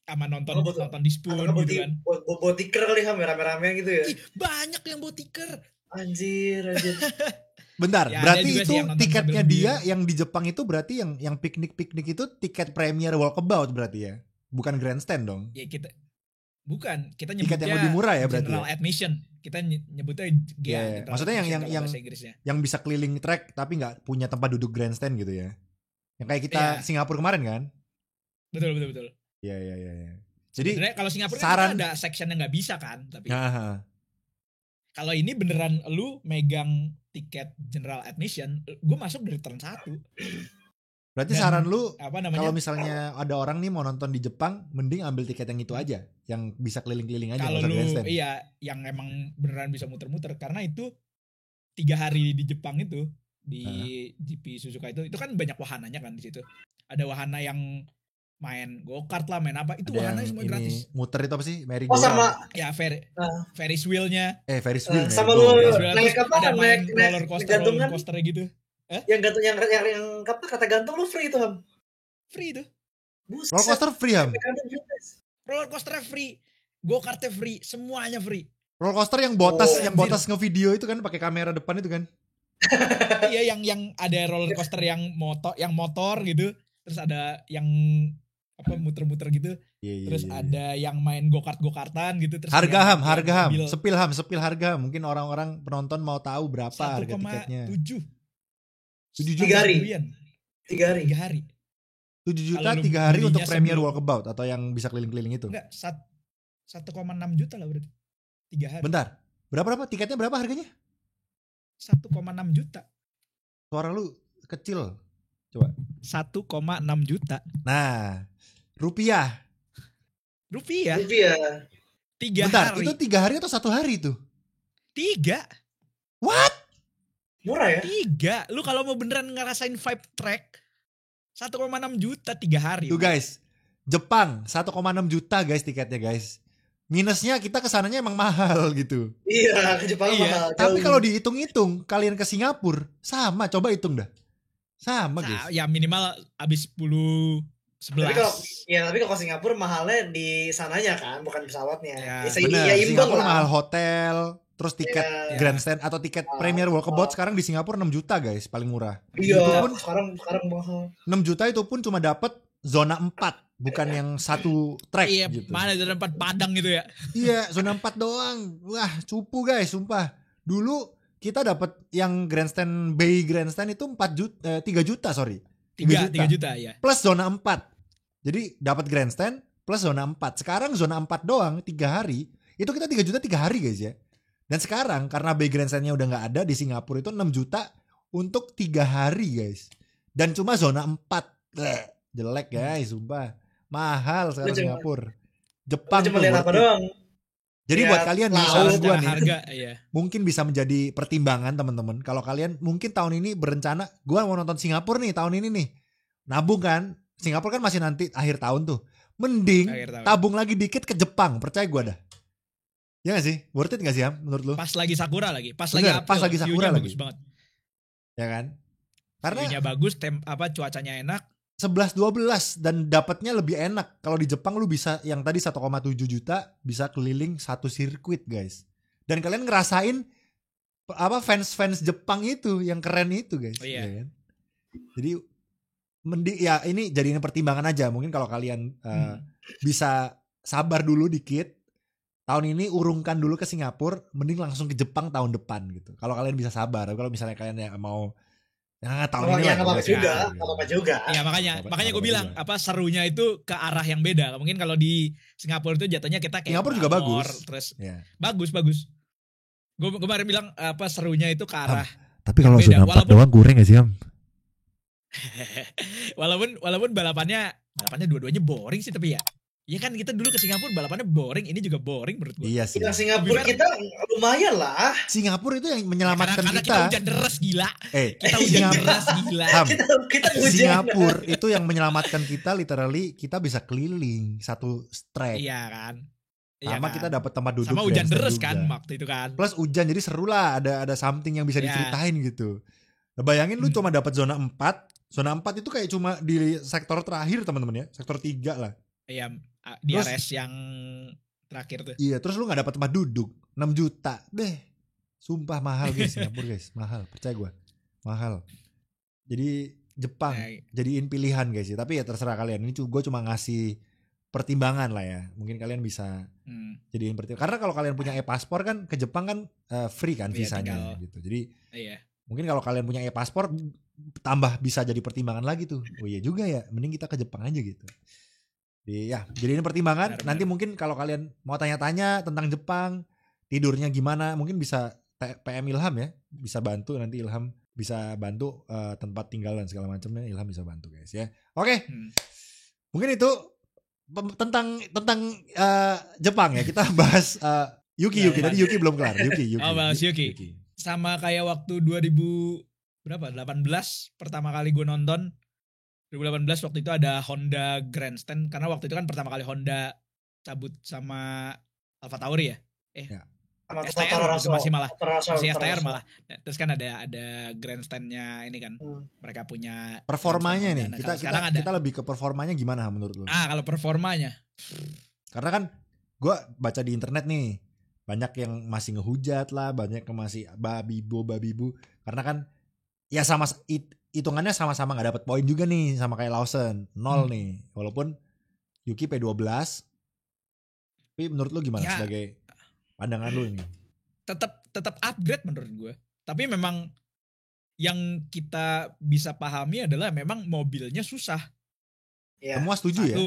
Sama nonton di spoon Atau gitu kan. buat tiker kali Ham rame-rame gitu ya. Ih, banyak yang bawa tiker. Anjir. Bentar, Ya, berarti ada juga itu sih yang nonton tiketnya sambil dia ngebir. yang di Jepang itu berarti yang piknik-piknik itu tiket Premier Walkabout berarti ya. Bukan grandstand dong. Ya kita Tiket nyebutnya yang lebih murah ya berarti general ya? admission. Kita nyebutnya Iya, iya. general Maksudnya yang- admission kalau yang- bahasa Inggrisnya. Yang bisa keliling track tapi nggak punya tempat duduk grandstand gitu ya. Yang kayak kita Iya. Singapura kemarin kan? Betul. Iya. Jadi Sebenarnya kalau Singapura saran- kan kita ada section yang nggak bisa kan, tapi Aha. kalau ini beneran lu megang tiket general admission, gue masuk dari turn 1. Berarti Dan saran lu Apa namanya? kalau misalnya ada orang nih mau nonton di Jepang, mending ambil tiket yang itu aja, yang bisa keliling-keliling aja Kalau nggak usah lu grandstand. iya yang emang beneran bisa muter-muter karena itu 3 hari di Jepang itu di GP Suzuka itu kan banyak wahananya kan di situ. Ada wahana yang main go-kart lah, main apa, itu Ada wahananya yang semua ini gratis. muter itu apa sih? Merry Oh sama Ya Ferris wheel-nya, Ferris wheel. sama merry lu go. Ferris wheel, naik terus apa, ada main naik roller gantungan. coaster gitu. yang gantung yang apa kata gantung lu free itu Ham. Free itu. Buset. Roller coaster free Ham. Gantung gratis. Roller coaster free, go-kartnya free, semuanya free. Roller coaster yang botas Oh, yang botas ngevideo itu kan pakai kamera depan itu kan. Iya yang ada roller coaster yang motor gitu, terus ada yang apa muter-muter gitu, Iya. terus ada yang main go-kartan gitu, terus Harga yang Ham, harga Ham. mobil. Sepil harga. Mungkin orang-orang penonton mau tahu berapa harga tiketnya. 1,7 7 Tiga juta. hari. 3 hari. 3 hari. 3 hari. 7 juta Kalau lu 3 hari untuk belinya Premier sebelum- Walkabout atau yang bisa keliling-keliling itu. Enggak, 1,6 juta lah berarti. 3 hari. Bentar. Berapa tiketnya berapa harganya? 1,6 juta. Suara lu kecil. Coba. 1,6 juta. Nah, rupiah. Rupiah. 3 Bentar, hari. itu 3 hari atau 1 hari tuh? 3. What? Murah ya? 3. Lu kalau mau beneran ngerasain vibe track 1,6 juta 3 hari. Tuh guys, Jepang 1,6 juta guys tiketnya guys. Minusnya kita kesananya emang mahal gitu. Iya, ke Jepang mahal. Tapi kalau dihitung-hitung, kalian ke Singapura sama, coba hitung dah. Sama guys. Ya minimal abis 10 11. Tapi kalau Singapura mahalnya di sananya kan, bukan pesawatnya. Ya, bener, imbang Singapura lah. mahal hotel, terus tiket grandstand atau tiket Premier Walkabout sekarang di Singapura 6 juta guys, paling murah. Iya, Itu pun sekarang mahal. 6 juta itu pun cuma dapat zona 4, bukan yang satu track gitu. Mana zona 4 Padang gitu ya. Iya, zona 4 doang. Wah, cupu guys, sumpah. Dulu kita dapat yang grandstand Bay Grandstand itu 3 juta, sorry. 3 juta ya. Plus zona 4. Jadi dapat grandstand plus zona 4. Sekarang zona 4 doang 3 hari. Itu kita 3 juta 3 hari guys ya. Dan sekarang karena Bay Grandstandnya udah gak ada di Singapura itu 6 juta untuk 3 hari guys. Dan cuma zona 4. Jelek guys, sumpah. Mahal sekarang Singapura. Jepang cuma lihat apa doang. Jadi buat kalian nih, saran gue nih, harga, mungkin bisa menjadi pertimbangan teman-teman. Kalau kalian mungkin tahun ini berencana, gue mau nonton Singapura nih tahun ini nih. Nabung kan, Singapura kan masih nanti akhir tahun tuh. Mending tabung lagi dikit ke Jepang, percaya gue dah. Ya gak sih? Worth it gak sih Am, menurut lu? Pas lagi Sakura lagi. Bener, pas lagi Sakura lagi. Bagus banget. Ya kan? Karena view-nya bagus, cuacanya enak. 11-12 dan dapatnya lebih enak. Kalau di Jepang lu bisa yang tadi 1,7 juta bisa keliling satu sirkuit guys. Dan kalian ngerasain fans Jepang itu yang keren itu guys. Ya kan? Jadi ya ini jadiin pertimbangan aja. Mungkin kalau kalian bisa sabar dulu dikit. Tahun ini urungkan dulu ke Singapura, mending langsung ke Jepang tahun depan gitu. Kalau kalian bisa sabar. Kalau misalnya kalian yang mau tahun ini apa juga. Ya makanya gue bilang serunya itu ke arah yang beda. Mungkin kalau di Singapura itu jatuhnya kita kayak Singapura juga bagus. Terus bagus. Gue kemarin bilang serunya itu ke arah. Tapi kalau zona 4 doang goreng gak sih Am? walaupun balapannya dua-duanya boring sih tapi ya. Iya kan kita dulu ke Singapura balapannya boring, ini juga boring menurut gue. Iya sih. Di Singapura kita lumayan lah. Singapura itu yang menyelamatkan karena kita. Kita hujan deras gila. Kita hujan deras gila. Kita Singapura itu yang menyelamatkan kita, literally kita bisa keliling satu track. Iya kan. Sama kita dapat tempat duduk. Sama hujan deras kan waktu itu kan. Plus hujan jadi seru lah, ada something yang bisa diceritain gitu. Nah, bayangin lu cuma dapat zona 4. Zona 4 itu kayak cuma di sektor terakhir teman-teman ya, sektor 3 lah. Iya, di RS yang terakhir tuh. Iya, terus lu gak dapat tempat duduk 6 juta. Sumpah mahal guys Singapura guys, mahal, percaya gue. Mahal. Jadi Jepang jadiin pilihan guys ya. Tapi ya terserah kalian. Ini gue cuma ngasih pertimbangan lah ya. Mungkin kalian bisa jadiin pertimbangan. Karena kalau kalian punya e-paspor kan ke Jepang kan free kan visanya gitu. Jadi mungkin kalau kalian punya e-paspor tambah bisa jadi pertimbangan lagi tuh. Oh iya juga ya, mending kita ke Jepang aja gitu. Ya, jadi ini pertimbangan. Benar. Nanti mungkin kalau kalian mau tanya-tanya tentang Jepang, tidurnya gimana, mungkin bisa PM Ilham ya, bisa bantu nanti Ilham bisa bantu tempat tinggal dan segala macamnya, Ilham bisa bantu guys ya. Oke. Mungkin itu tentang Jepang ya. Kita bahas Yuki. Tadi Yuki belum kelar. Yuki. Bahas Yuki. Sama kayak waktu 18 pertama kali gue nonton. 2018 waktu itu ada Honda Grandstand karena waktu itu kan pertama kali Honda cabut sama Alfa Tauri ya. STR masih STR malah. Terus kan ada grandstandnya ini kan. Mereka punya performanya nih. Kita lebih ke performanya gimana menurut lu? Kalau performanya. Karena kan gue baca di internet nih banyak yang masih ngehujat lah, banyak yang masih babibu. Karena kan ya sama hitungannya sama-sama gak dapat poin juga nih sama kayak Lawson 0 nih walaupun Yuki P12. Tapi menurut lu gimana sebagai pandangan lu ini? Tetap upgrade menurut gue. Tapi memang yang kita bisa pahami adalah memang mobilnya susah. Semua setuju ya?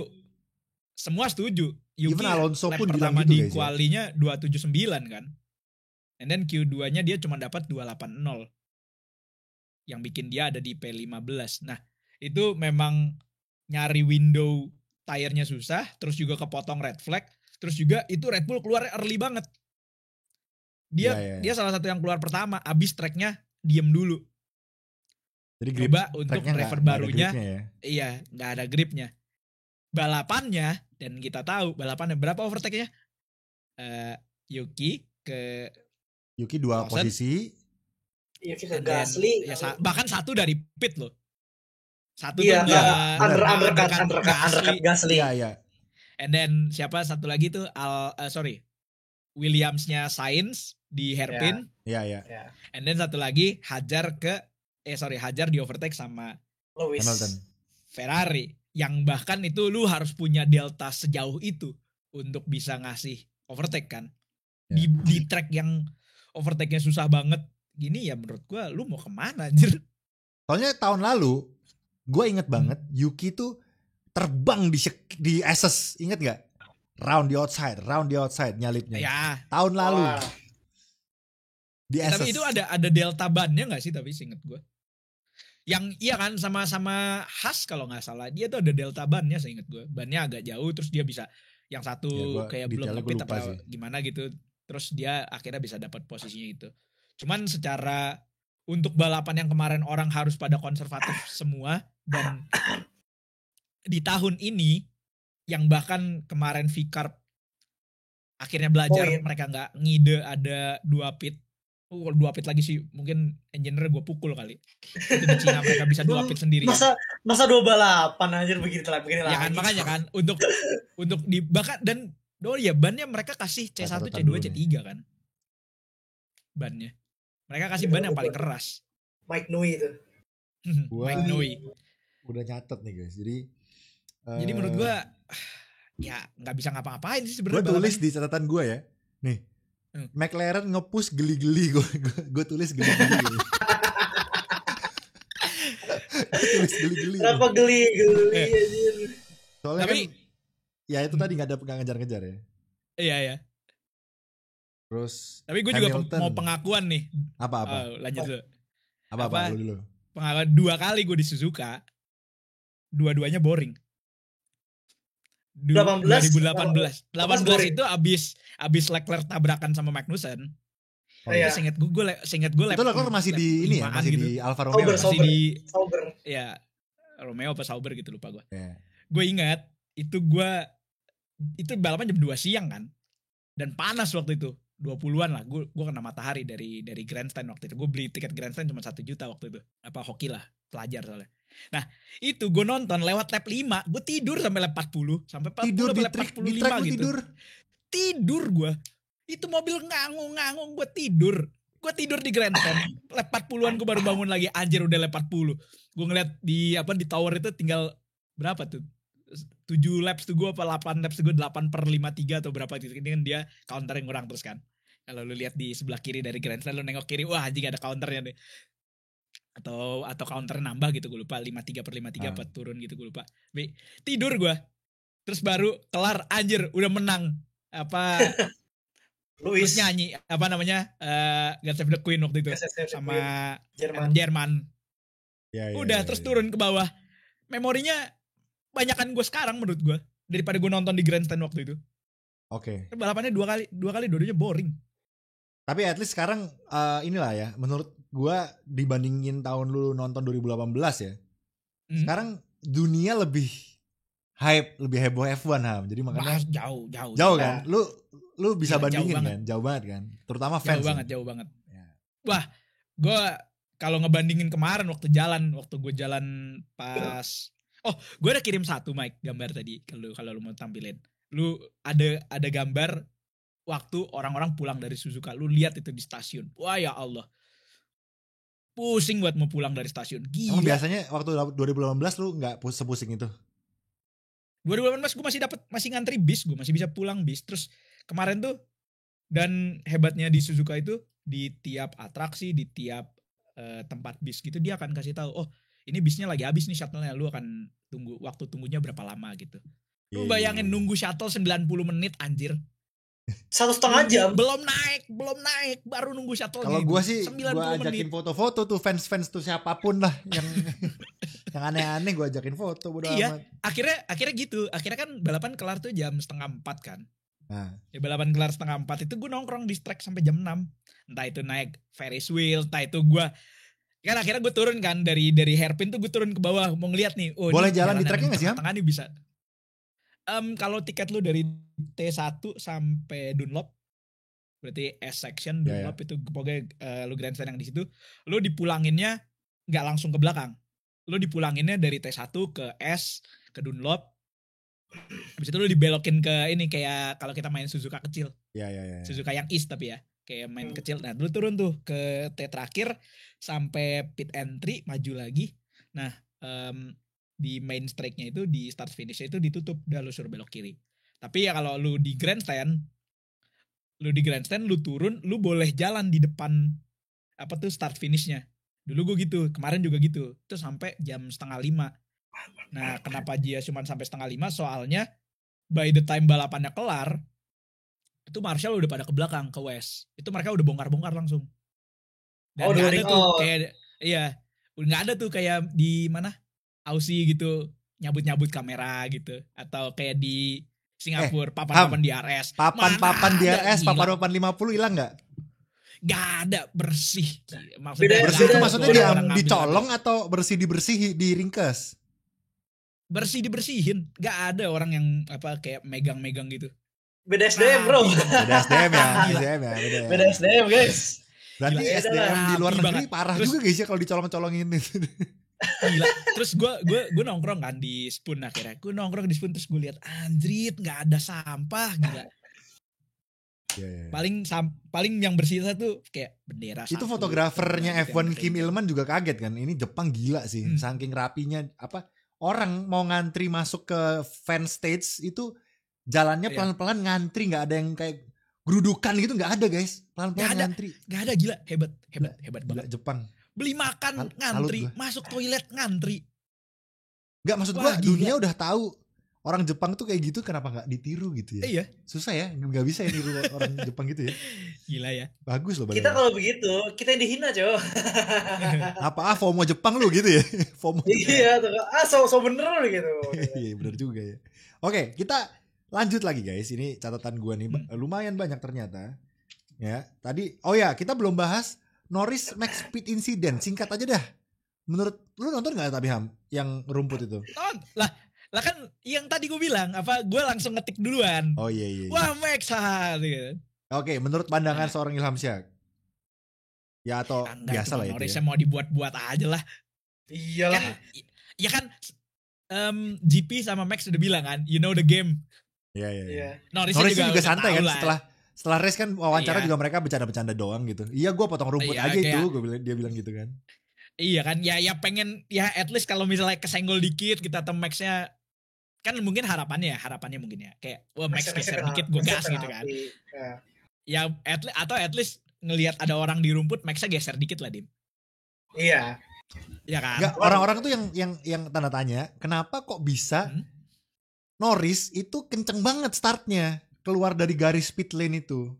Semua setuju. Yuki Even Alonso pun pertama bilang gitu di kualinya 279 kan. And then Q2-nya dia cuma dapat 280. Yang bikin dia ada di P15. Nah, itu memang nyari window tire-nya susah, terus juga kepotong red flag, terus juga itu Red Bull keluar early banget. Dia salah satu yang keluar pertama, abis tracknya diem dulu. Jadi coba untuk driver barunya, ya? Iya, nggak ada gripnya. Balapannya, dan kita tahu balapannya berapa overtake-nya? Yuki 2 Lawson, posisi. Yuki ke Gasly. Ya, bahkan satu dari pit loh. Satu iya, tuh undercut Gasly. Iya. And then siapa satu lagi tuh Williams-nya Sainz di hairpin. Iya. And then satu lagi Hajar di overtake sama Lewis Hamilton. Ferrari. Yang bahkan itu lu harus punya delta sejauh itu untuk bisa ngasih overtake kan. Di track yang overtake-nya susah banget gini ya, menurut gua lu mau kemana anjir. Soalnya tahun lalu gue inget banget Yuki tuh terbang di SS, inget gak? Round the outside nyalipnya. Ya. Tahun lalu. Di SS. Tapi itu ada delta bannya gak sih, tapi seinget gue. Yang iya kan sama Haas kalau gak salah. Dia tuh ada delta bannya seinget gue. Bannya agak jauh, terus dia bisa yang satu kayak belum ngepit apa gimana gitu. Terus dia akhirnya bisa dapat posisinya itu. Cuman secara untuk balapan yang kemarin orang harus pada konservatif semua, dan di tahun ini yang bahkan kemarin VCARB akhirnya belajar, mereka nggak ngide ada 2 pit. 2 pit lagi sih, mungkin engineer gue pukul kali. Itu di Cina mereka bisa 2 pit sendiri. Masa 2 balapan anjir begini ya lagi. Kan, makanya kan untuk di bahkan dan bannya mereka kasih C1, C2, C3 kan. Bannya. Mereka kasih ban yang paling keras. Mike Nui itu. Mike Nui. Udah nyatet nih guys. Jadi menurut gue ya nggak bisa ngapa-ngapain sih sebenarnya. Gue tulis di catatan gue ya. Nih. McLaren nge-push geli-geli. Gue tulis geli-geli. Tulis geli-geli. Kenapa geli-geli anjir? Soalnya tapi, kan ya itu tadi gak ngejar-ngejar ya. Iya. Terus tapi gue juga mau pengakuan nih. Apa? Lanjut dulu. Apa dulu? Pengakuan 2 kali gue di Suzuka. Dua-duanya boring. 2018 itu abis Leclerc tabrakan sama Magnussen. Seinget gue itu Leclerc masih di ini ya, masih gitu. Di Alfa Romeo. Sauber. Ya, Romeo apa Sauber gitu lupa gue. Yeah. Gue ingat itu balapan jam 2 siang kan. Dan panas waktu itu. 20-an lah. Gue kena matahari dari grandstand waktu itu. Gue beli tiket grandstand cuma 1 juta waktu itu. Apa hoki lah, pelajar soalnya. Nah, itu gue nonton lewat lap 5, gue tidur sampai lap 40, sampai 40 tidur sampai lap 45 gitu. Tidur gue. Itu mobil ngangung gue tidur. Gue tidur di grandstand. Lap 40-an gue baru bangun lagi, anjir udah lap 40. Gue ngeliat di tower itu tinggal berapa tuh? 7 laps tuh gue apa 8 laps tuh gue 8/53 atau berapa gitu. Ini kan dia counter yang kurang terus kan. Kalau lu lihat di sebelah kiri dari grandstand, lu nengok kiri, wah anjing ada counternya nih. Atau counter nambah gitu, gue lupa 53/53 apa turun gitu, gue lupa. Tidur gue. Terus baru kelar, anjir udah menang. Terus nyanyi apa namanya? God Save the Queen waktu itu sama Jerman. Ya, udah terus turun ke bawah. Memorinya banyakan gue sekarang menurut gue daripada gue nonton di grandstand waktu itu. Oke. Balapannya 2 kali dua-duanya boring. Tapi at least sekarang inilah ya, menurut gue dibandingin tahun lu nonton 2018 ya. Sekarang dunia lebih hype, lebih heboh F1 Ham. Jadi makanya jauh kan. Lu bisa bandingin kan, jauh banget kan. Terutama fans. Jauh banget. Ya. Wah, gue kalau ngebandingin kemarin waktu gue jalan pas gue udah kirim 1 Mike gambar tadi kalau lu mau tampilin. Lu ada gambar waktu orang-orang pulang dari Suzuka. Lu lihat itu di stasiun. Wah ya Allah. Pusing buat mau pulang dari stasiun. Gila. Biasanya waktu 2018 lu gak sepusing itu? 2018 gue masih ngantri bis. Gue masih bisa pulang bis. Terus kemarin tuh, dan hebatnya di Suzuka itu, di tiap atraksi, di tiap tempat bis gitu, dia akan kasih tahu, ini bisnya lagi habis nih shuttle-nya, lu akan waktu tunggunya berapa lama gitu. Lu bayangin nunggu shuttle 90 menit anjir. 1,5 jam. Belum naik, baru nunggu shuttle. Kalau gue sih, 90 gue ajakin menit. foto-foto tuh fans tuh siapapun lah yang yang aneh-aneh gue ajakin foto bodo Iya. amat. Akhirnya gitu. Akhirnya kan balapan kelar tuh jam 3:30 kan. Nah, Ya balapan kelar 3:30 itu gue nongkrong di track sampai jam 6. Entah itu naik Ferris wheel, entah itu gue kan akhirnya gue turun kan dari hairpin tuh gue turun ke bawah mau ngeliat nih. Oh, boleh ini jalan di jalanan tracknya nggak sih, Ham? tengah nih bisa. Kalau tiket lu dari T1 sampai Dunlop, berarti S section Dunlop itu pokoknya lu grandstand yang di situ, lu dipulanginnya nggak langsung ke belakang, lu dipulanginnya dari T1 ke S ke Dunlop, habis itu lu dibelokin ke ini kayak kalau kita main Suzuka kecil, Ya. Suzuka yang East tapi ya kayak main kecil. Nah lu turun tuh ke T terakhir sampai pit entry, maju lagi. Nah di main strike-nya itu di start finish-nya itu ditutup, udah lu suruh belok kiri. Tapi ya kalau lu di grandstand lu turun, lu boleh jalan di depan apa tuh start finish-nya. Dulu gue gitu, kemarin juga gitu. Itu sampai jam 4:30. Nah, kenapa dia cuma sampai 4:30? Soalnya by the time balapannya kelar, itu Marshall udah pada ke belakang ke West. Itu mereka udah bongkar-bongkar langsung. Dan nggak ada tuh kayak nggak ada tuh kayak di mana Aussie gitu nyabut kamera gitu, atau kayak di Singapura papan-papan di RS. Papan DRS, papan 50 hilang nggak? Gak ada, bersih. Maksudnya bersih itu maksudnya dicolong atau dibersih di ringkes? Bersih dibersihin, gak ada orang yang apa kayak megang gitu. Beda SDM bro. Beda SDM ya. Beda SDM guys. Berarti Gila, SDM di luar negeri banget. parah juga guys ya kalau dicolong-colongin itu. Gila. Terus gue nongkrong kan di Spoon akhirnya. Gue nongkrong di Spoon terus gue lihat anjrit nggak ada sampah gila. Paling yang bersisa tuh kayak bendera. Itu fotografernya F1 Kim Ilman juga kaget kan. Ini Jepang gila sih. Saking rapinya apa orang mau ngantri masuk ke fan stage itu jalannya pelan-pelan ngantri, nggak ada yang kayak gerudukan gitu, nggak ada guys, pelan-pelan ngantri. Nggak ada, gila, hebat banget. Jepang. Beli makan ngantri, masuk toilet ngantri. Nggak, maksud gua dunia udah tahu orang Jepang tuh kayak gitu, kenapa nggak ditiru gitu ya? Iya. Susah ya, nggak bisa ya niru orang Jepang gitu ya. Gila ya. Bagus loh. Kita kalau begitu, kita yang dihina cow. Apa FOMO Jepang lu gitu ya? FOMO. Iya tuh, so bener gitu. Iya bener juga ya. Oke, kita lanjut lagi guys. Ini catatan gua nih lumayan banyak ternyata. Ya, tadi kita belum bahas Norris Max Pit Incident. Singkat aja dah. Menurut lu nonton nggak tapi Ham yang rumput itu? Lah kan yang tadi gue bilang apa? Gue langsung ngetik duluan. Oh iya. Wah Max gitu. Oke, menurut pandangan seorang Ilham Syah. Ya atau biasa lah itu. Norrisnya mau dibuat-buat aja lah. Iyalah. Kan GP sama Max udah bilang kan, you know the game. Iya. Norris juga santai kan setelah race kan wawancara juga mereka bercanda-bercanda doang gitu. Iya, gue potong rumput aja itu, dia bilang gitu kan. Iya kan, ya pengen ya at least kalau misalnya kesenggol dikit kita atau Max-nya kan mungkin harapannya mungkin ya kayak wah Max geser dikit gue gas gitu kan. Ya at least ngelihat ada orang di rumput Max-nya geser dikit lah Dim. Iya. Ya kan. Enggak, orang-orang tuh yang tanda tanya, kenapa kok bisa Norris itu kenceng banget startnya keluar dari garis pit lane itu.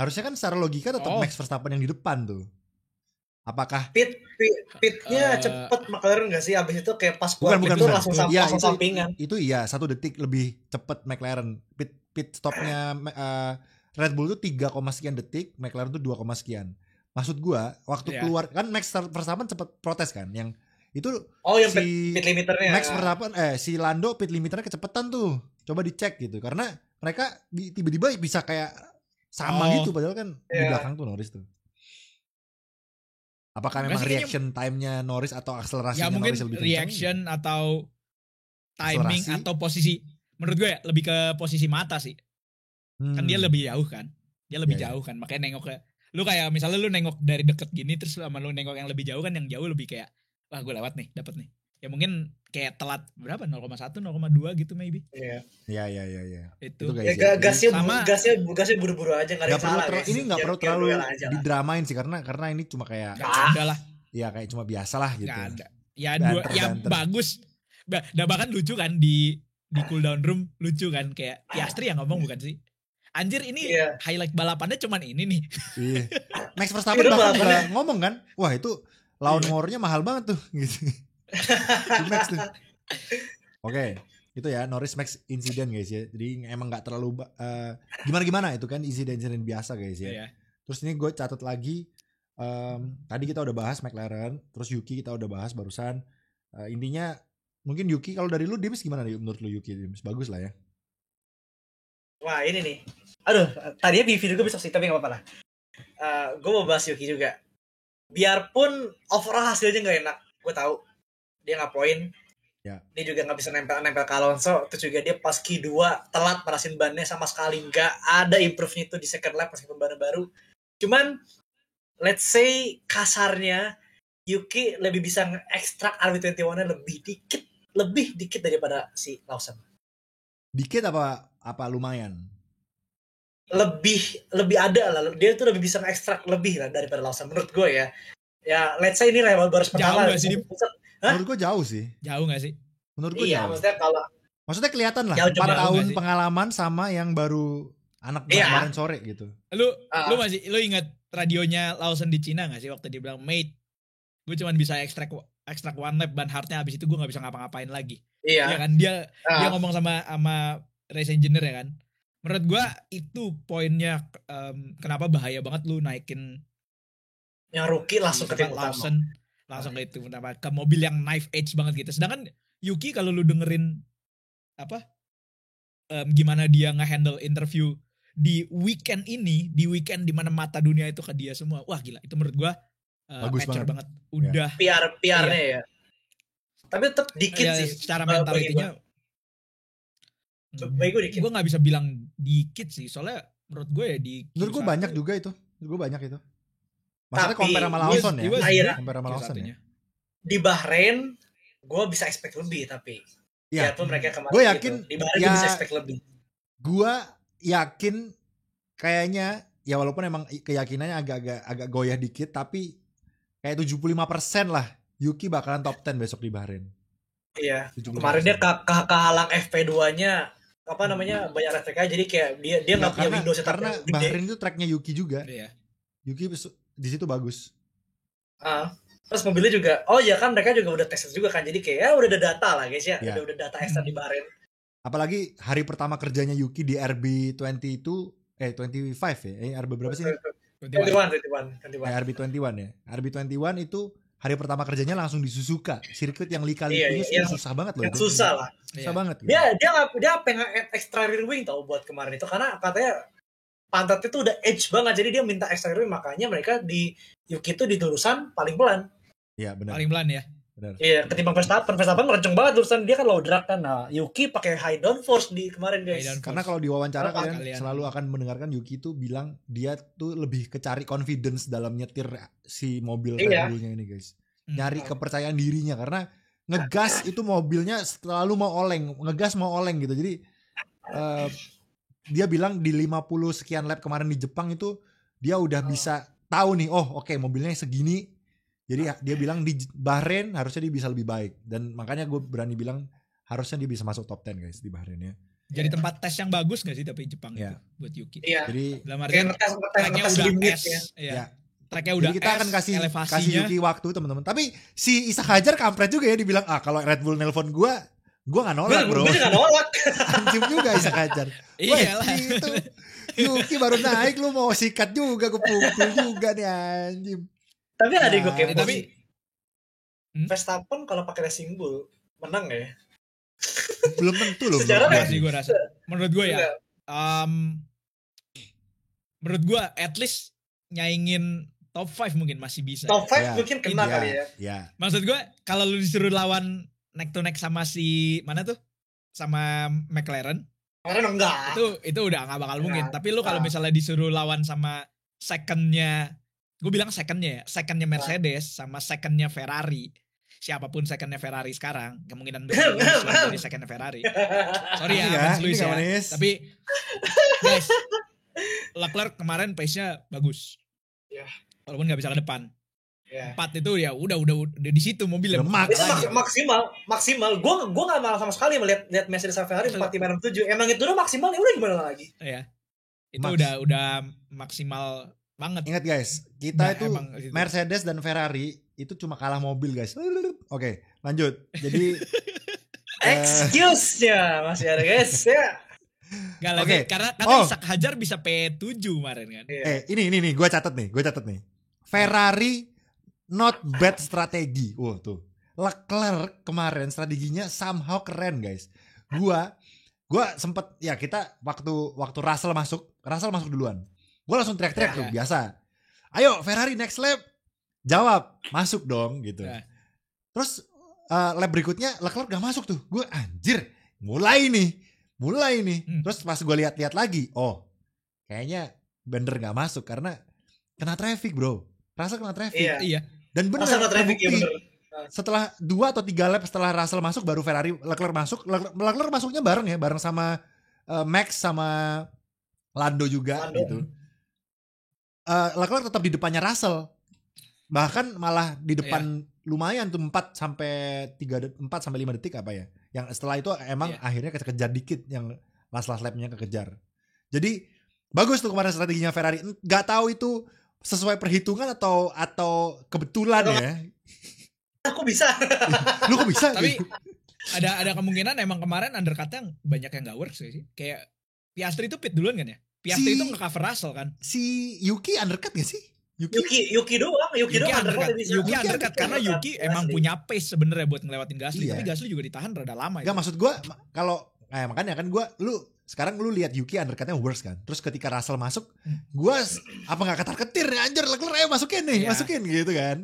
Harusnya kan secara logika tetap Max Verstappen yang di depan tuh. Apakah pitnya cepet McLaren gak sih? Abis itu kayak pas keluar itu langsung sampingan. Itu iya 1 detik lebih cepet McLaren. Pit stopnya Red Bull itu 3, sekian detik, McLaren tuh 2, sekian. Maksud gua waktu keluar kan Max Verstappen cepet protes kan yang itu yang pit limiternya. Max Verstappen si Lando pit limiternya kecepetan tuh. Coba dicek gitu karena mereka tiba-tiba bisa kayak sama gitu padahal kan di belakang tuh Norris tuh. Apakah memang reaction time-nya Norris atau akselerasinya Norris lebih kencang? Reaction atau timing atau posisi. Menurut gue lebih ke posisi mata sih. Kan dia lebih jauh kan. Dia lebih jauh kan. Makanya nengok ke lu kayak misalnya lu nengok dari deket gini terus sama lu nengok yang lebih jauh kan, yang jauh lebih kayak wah gue lewat nih, dapat nih. Ya mungkin kayak telat berapa 0,1 0,2 gitu maybe. Iya. Itu ya gasnya buru-buru aja, enggak ada salah. Ini enggak perlu terlalu didramain sih karena ini cuma kayak udah lah. Ya kayak cuma biasalah gitu. Gak ada. Ya bagus. Dan bahkan lucu kan di cooldown room lucu kan kayak Piastri yang ngomong bukan sih? anjir ini Iya. highlight balapannya cuman ini nih. Iya. Max Verstappen Itu bahkan balapannya. juga ngomong kan, wah itu lawn mowernya mahal banget tuh gitu. Di Max tuh. Oke, itu ya Norris Max insiden guys ya. Jadi emang nggak terlalu gimana itu kan insiden biasa guys ya. Iya. Terus ini gue catat lagi, tadi kita udah bahas McLaren, terus Yuki kita udah bahas barusan. Intinya mungkin Yuki, kalau dari lu Dims gimana nih menurut lu Yuki? Dims bagus lah ya. Wah ini nih. Aduh, tadinya di video gue bisa sih, tapi gak apa-apa lah. Gue mau bahas Yuki juga. Biarpun overall hasilnya gak enak, gue tahu dia nggak poin. Ya. Dia juga nggak bisa nempel ke Alonso. Terus juga dia pas Q2 telat marasin bannya sama sekali. Nggak ada improve-nya itu di second lap meskipun ban baru. Cuman let's say kasarnya Yuki lebih bisa nge-extract RB21-nya lebih dikit daripada si Lawson. Dikit apa lumayan? Lebih ada lah. Dia tuh lebih bisa nge-extract lebih lah daripada Lawson menurut gue ya. Ya let's say ini level baru pertama. Jauh nggak sih, Dim? Hah? Menurut gue jauh sih. Jauh gak sih? Menurut gue Iya, jauh. Maksudnya kelihatan lah, Jauh 4 coba tahun nggak sih? pengalaman sama yang baru anak Iya. kemarin sore gitu. Lu lu ingat radionya Lawson di Cina gak sih waktu dia bilang, mate, gue cuma bisa extract one lap, ban hardnya abis itu gue gak bisa ngapa-ngapain lagi. Iya. Ya kan dia ngomong sama race engineer ya kan. Menurut gue itu poinnya kenapa bahaya banget lu naikin Yang rookie langsung ke tim utama. Lawson langsung ke itu ke mobil yang knife edge banget gitu. Sedangkan Yuki kalau lu dengerin gimana dia nge-handle interview di weekend dimana mata dunia itu ke dia semua, wah gila, itu menurut gua Bagus mature banget. banget. Udah PR-nya ya. Tapi tetap dikit ya, sih. secara bagi mentalitinya Bagi gue dikit. gue nggak bisa bilang dikit sih, soalnya menurut gue ya di Menurut gue Q1 banyak juga itu. Menurut gue banyak itu. Maksudnya Tapi compare sama Lawson ya. akhirnya Compare sama Lawson ya. Q1-nya. Di Bahrain gue bisa expect lebih, tapi Iya. ya tuh mereka kemarin Gue yakin gitu. Di Bahrain ya, gue bisa expect lebih. Gue yakin kayaknya ya walaupun emang keyakinannya agak goyah dikit, tapi kayak 75% lah Yuki bakalan top 10 besok di Bahrain. Iya. 75%. Kemarin dia kehalang FP2-nya apa namanya banyak red flag, jadi kayak dia nggak punya window setup karena yang gede. Bahrain itu tracknya Yuki juga. Iya. Yuki di situ bagus. Terus mobilnya juga, oh ya kan mereka juga udah tes juga kan, jadi kayak ya udah ada data lah guys ya, Ya. udah data extra di Bahrain. Apalagi hari pertama kerjanya Yuki di RB20 itu 25 ya. RB berapa sih? 21. RB21 ya. RB21 itu hari pertama kerjanya langsung di Suzuka, sirkuit yang lika-likunya Iya, susah banget loh. Yang itu. susah lah. Susah banget. Gitu. Dia pengen extra rear wing tau buat kemarin itu, karena katanya pantatnya tuh udah edge banget, jadi dia minta extra rear wing, makanya mereka di Yuki itu di lurusan paling pelan. Iya benar. Paling pelan ya. Benar. Iya, ketimbang Verstappen kenceng banget lurusan, dia kan low drag kan. Nah, Yuki pakai high downforce di kemarin guys. Karena kalau di wawancara Kalian selalu akan mendengarkan Yuki tuh bilang dia tuh lebih kecari confidence dalam nyetir si mobil Red Iya. Bullnya ini guys. Nyari kepercayaan dirinya karena ngegas itu mobilnya selalu mau oleng, ngegas mau oleng gitu. Jadi dia bilang di 50 sekian lap kemarin di Jepang itu dia udah bisa tahu nih, oh oke, mobilnya segini. Jadi dia bilang di Bahrain harusnya dia bisa lebih baik, dan makanya gue berani bilang harusnya dia bisa masuk top 10 guys di Bahrain ya. Jadi tempat tes yang bagus gak sih tapi Jepang Iya. itu buat Yuki? Iya. Jadi Dalam artian tracknya ngetes udah limit S ya. ya. ya. Tracknya Jadi udah kita S, akan kasih elevasinya. Yuki waktu teman-teman. Tapi si Ishak Hajar kampret juga ya, dibilang kalau Red Bull nelpon gue nggak nolak bro. Gue juga nolak. Anjim juga Ishak Hajar. Iyalah. Gitu. Yuki baru naik lu mau sikat juga, gue pukul juga nih anjim. Tapi ada gue kayak tapi Verstappen kalau pakai Racing Bull menang ya. Belum tentu loh. Sejarah menurut Enggak sih gue rasa. Menurut gue ya. Menurut gue at least nyaingin top 5 mungkin masih bisa. Top 5 Ya. mungkin kena kali ya. Ya. Maksud gue kalau lu disuruh lawan neck to neck sama si mana tuh? Sama McLaren. Karena enggak. Itu udah gak bakal mungkin. Nah, Tapi lu kalau misalnya disuruh lawan sama secondnya, gue bilang secondnya Mercedes sama secondnya Ferrari, siapapun secondnya Ferrari sekarang, kemungkinan besar jadi secondnya Ferrari. Sorry ya, Vance Lewis ya. Tapi guys, Leclerc kemarin pace-nya bagus. Ya. Walaupun gak bisa ke depan. Ya. 4 itu ya udah di situ mobilnya. Itu maksimal. Gue nggak malah sama sekali melihat Mercedes sama Ferrari 4567. Emang itu udah maksimal, ya udah gimana lagi? Iya. Itu Max. udah maksimal banget. Ingat guys, kita Nah, itu emang gitu. Mercedes dan Ferrari itu cuma kalah mobil guys. Oke, lanjut. Jadi Excuse-nya masih ada guys ya. Gak lagi, Oke. karena Oh. Ishak Hajar bisa P7 kemarin kan. Iya. ini gue catat nih. Ferrari not bad strategi. Wah tuh. Leclerc kemarin strateginya somehow keren guys. Gua sempet ya kita waktu Russell masuk duluan. Gue langsung teriak-teriak Ya. tuh biasa. Ayo Ferrari next lap. Jawab, masuk dong gitu. Ya. Terus lap berikutnya Leclerc gak masuk tuh. Gue anjir, mulai nih. Terus pas gue lihat-lihat lagi, oh kayaknya bener gak masuk karena kena traffic bro. Russell kena traffic. Iya. Dan bener Masa traffic ya terbukti. bener. Setelah 2 atau 3 lap setelah Russell masuk baru Leclerc masuk. Leclerc masuknya bareng sama Max sama Lando juga Lando. gitu. Leclerc tetap di depannya Russell. Bahkan malah di depan lumayan tuh 4 sampai 5 detik apa ya. Yang setelah itu emang akhirnya kekejar dikit yang last lapnya kekejar. Jadi bagus tuh kemarin strateginya Ferrari. Gak tahu itu sesuai perhitungan atau kebetulan ya. Aku bisa. Lu kok bisa Tapi gitu? ada kemungkinan emang kemarin undercutnya banyak yang gak works sih. Kayak Piastri itu pit duluan kan ya? Piastri itu nge-cover Russell kan? Si Yuki undercut gak sih? Yuki doang undercut. bisa. Yuki undercut karena Yuki emang Gasly. punya pace sebenarnya buat ngelewatin Gasly. Iya. Tapi Gasly juga ditahan rada lama. Gak maksud gue kalau makanya kan sekarang lu lihat Yuki undercutnya worse kan. Terus ketika Russell masuk, gue apa nggak ketar-ketir anjir Leclerc masukin nih, Iya. masukin gitu kan.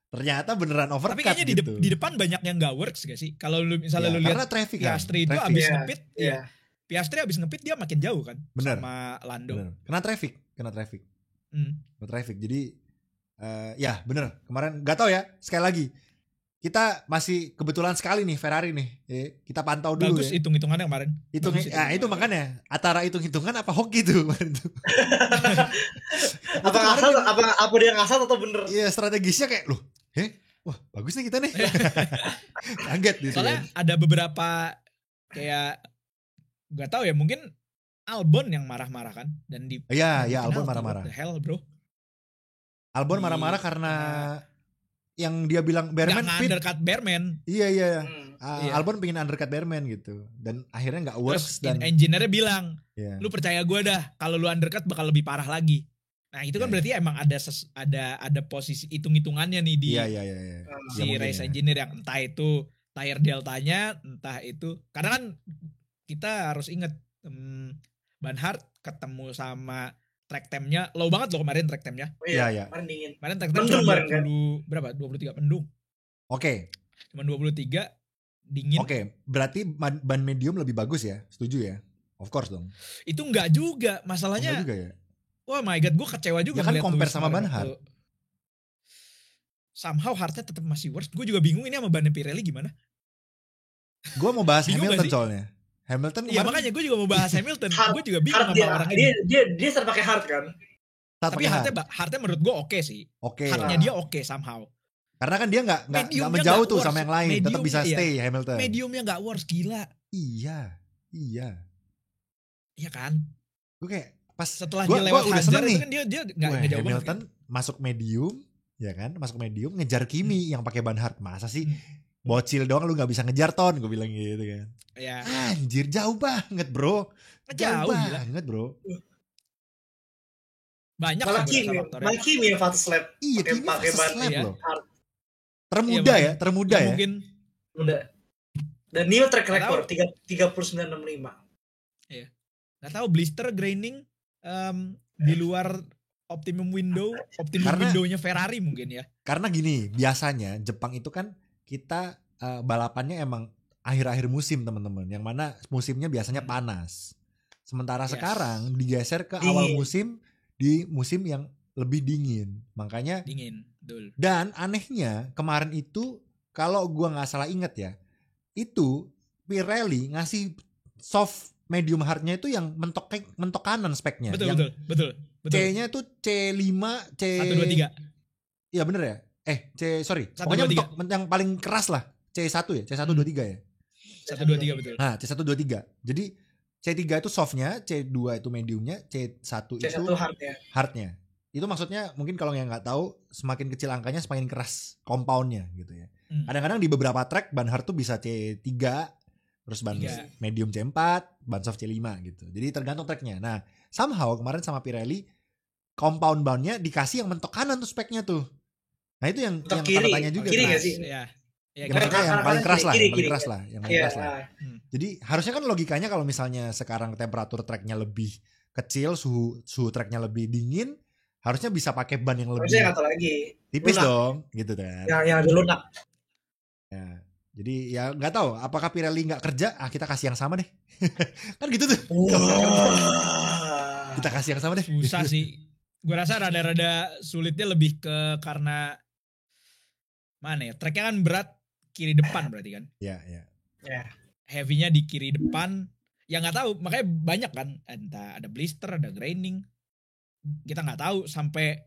Ternyata beneran overcut. Tapi kayaknya gitu. di depan banyak yang gak works gak sih? Kalau lu misalnya Ya, lu lihat karena traffic kan. Piastri itu Traffic. abis Iya, ngepit, iya. Piastri abis ngepit dia makin jauh kan Bener. sama Lando. Bener. Kena traffic. Kena traffic. Jadi ya bener. Kemarin gak tahu ya. Sekali lagi kita masih kebetulan sekali nih Ferrari nih. Kita pantau dulu Bagus ya. hitung-hitungannya kemarin. Itu makanya antara hitung-hitungan apa hoki tuh kemarin tuh. Apa ngasal? Apa dia ngasal atau bener? Iya strategisnya kayak loh. Wah bagus nih kita nih. Kaget gitu. Soalnya kan. ada beberapa kayak gak tahu ya, mungkin Albon yang marah-marah kan dan di Iya, penalti. Albon marah-marah. What the hell bro? Albon marah-marah karena yang dia bilang Bearman Gak fit. undercut Bearman. Iya. Iya. Albon pengen undercut Bearman gitu dan akhirnya nggak works Terus dan engineer-nya bilang, iya. lu percaya gue dah, kalau lu undercut bakal lebih parah lagi. Nah itu kan Iya. berarti emang ada posisi hitung-hitungannya nih di Iya. si Ya, race mungkin ya. engineer yang entah itu tire deltanya, entah itu karena kan kita harus inget Van Hart ketemu sama track time-nya low banget loh kemarin track time-nya. Oh iya, Iya. kemarin dingin. Kemarin track time Mendung cuma kemarin kan? 23 mendung. Oke, Cuma 23 dingin. oke. Berarti ban medium lebih bagus ya? Setuju ya? Of course dong. Itu enggak juga masalahnya. Enggak juga ya? Wah my god, gue kecewa juga Ya kan ngeliat compare Lewis sama kemarin Van Hart. waktu- Somehow Hartnya tetap masih worst. Gue juga bingung ini sama bannya Pirelli gimana. Gue mau bahas Bingung Hamilton gak sih? soalnya. Hamilton Iya kemarin makanya gue juga mau bahas Hamilton. Hart- Gue juga bingung Hart sama orang ini. dia start pakai hard kan? start Tapi pakai Hartnya menurut gue oke sih. Oke. Hartnya dia oke somehow. Karena kan dia nggak Mediumnya menjauh nggak tuh worse. sama yang lain. Tetap Medium, bisa iya. stay Hamilton. Mediumnya gak worse, gila. Iya. Iya kan? Gue kayak pas Setelah gua dia lewat udah Hajar seneng itu nih. kan dia Wah, gak jauh banget Hamilton kan? masuk medium, ya kan? Masuk medium ngejar Kimi yang pakai ban hard. Masa sih bocil doang lu nggak bisa ngejar Ton? Gue bilang gitu kan. Ya, Anjir jauh banget bro. jauh gila. banget bro. Banyak Malah sih Kimi, faktornya. malah Kimi yang fast lap. Iya, Pakai- Kimi pakai fast ban lap iya. loh. hard. Termuda Iya, ya, termuda ya. Mungkin Udah. Dan new track Nggak record 39.65. gak tahu blister graining di luar optimum Karena- windownya Ferrari mungkin ya. Karena gini, biasanya Jepang itu kan kita balapannya emang akhir-akhir musim teman-teman. Yang mana musimnya biasanya panas. Sementara Yes. sekarang digeser ke Dingin. awal musim di musim yang lebih dingin. Makanya Dingin, betul. dan anehnya kemarin itu kalau gua nggak salah inget ya, itu Pirelli ngasih soft medium hardnya itu yang mentok kanan speknya. Betul, yang betul. C-nya tuh C5, C 1 2 3. Iya bener ya? Sorry. 1, Pokoknya 2, 3. mentok yang paling keras lah. C1 ya? C1 2 3 ya? 1 2 3 betul. Nah, C1 2 3. Jadi C3 itu softnya, C2 itu mediumnya, C1 itu C1 hardnya. hardnya. Itu maksudnya mungkin kalau yang nggak tahu, semakin kecil angkanya semakin keras compoundnya gitu ya. Kadang-kadang di beberapa track ban hard tuh bisa C3, terus ban medium C4, ban soft C5 gitu. Jadi tergantung tracknya. Nah, somehow kemarin sama Pirelli compound ban-nya dikasih yang mentok kanan tuh speknya tuh. Nah itu yang tanda tanya juga. Kiri nggak sih? Ya, maksudnya yang paling keras lah, yang paling keras lah, yang paling keras lah. Jadi harusnya kan logikanya kalau misalnya sekarang temperatur tracknya lebih kecil, suhu tracknya lebih dingin, harusnya bisa pakai ban yang lebih tipis lunak dong, gitu kan? Yang lebih lunak. Ya, jadi ya nggak tahu apakah Pirelli nggak kerja, kita kasih yang sama deh. Kan gitu tuh. Kita kasih yang sama deh. Susah sih. Gue rasa rada-rada sulitnya lebih ke karena mana ya? Tracknya kan berat kiri depan berarti kan? Iya. Heavy-nya di kiri depan. Ya nggak tahu, makanya banyak kan. Entah ada blister, ada graining. Kita nggak tahu sampai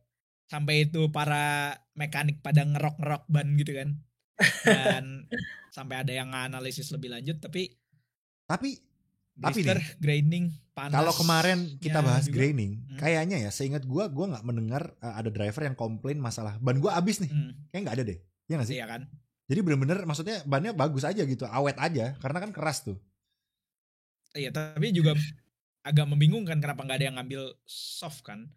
itu para mekanik pada ngerok ban gitu kan. Dan sampai ada yang analisis lebih lanjut, tapi blister, nih, graining, panas. Kalau kemarin kita bahas juga graining, kayaknya ya seingat gue nggak mendengar ada driver yang komplain masalah ban gue abis nih. Kayak nggak ada deh, ya nggak sih? Iya kan. Jadi bener-bener maksudnya bannya bagus aja gitu, awet aja, karena kan keras tuh. Iya, tapi juga agak membingungkan kenapa nggak ada yang ngambil soft kan.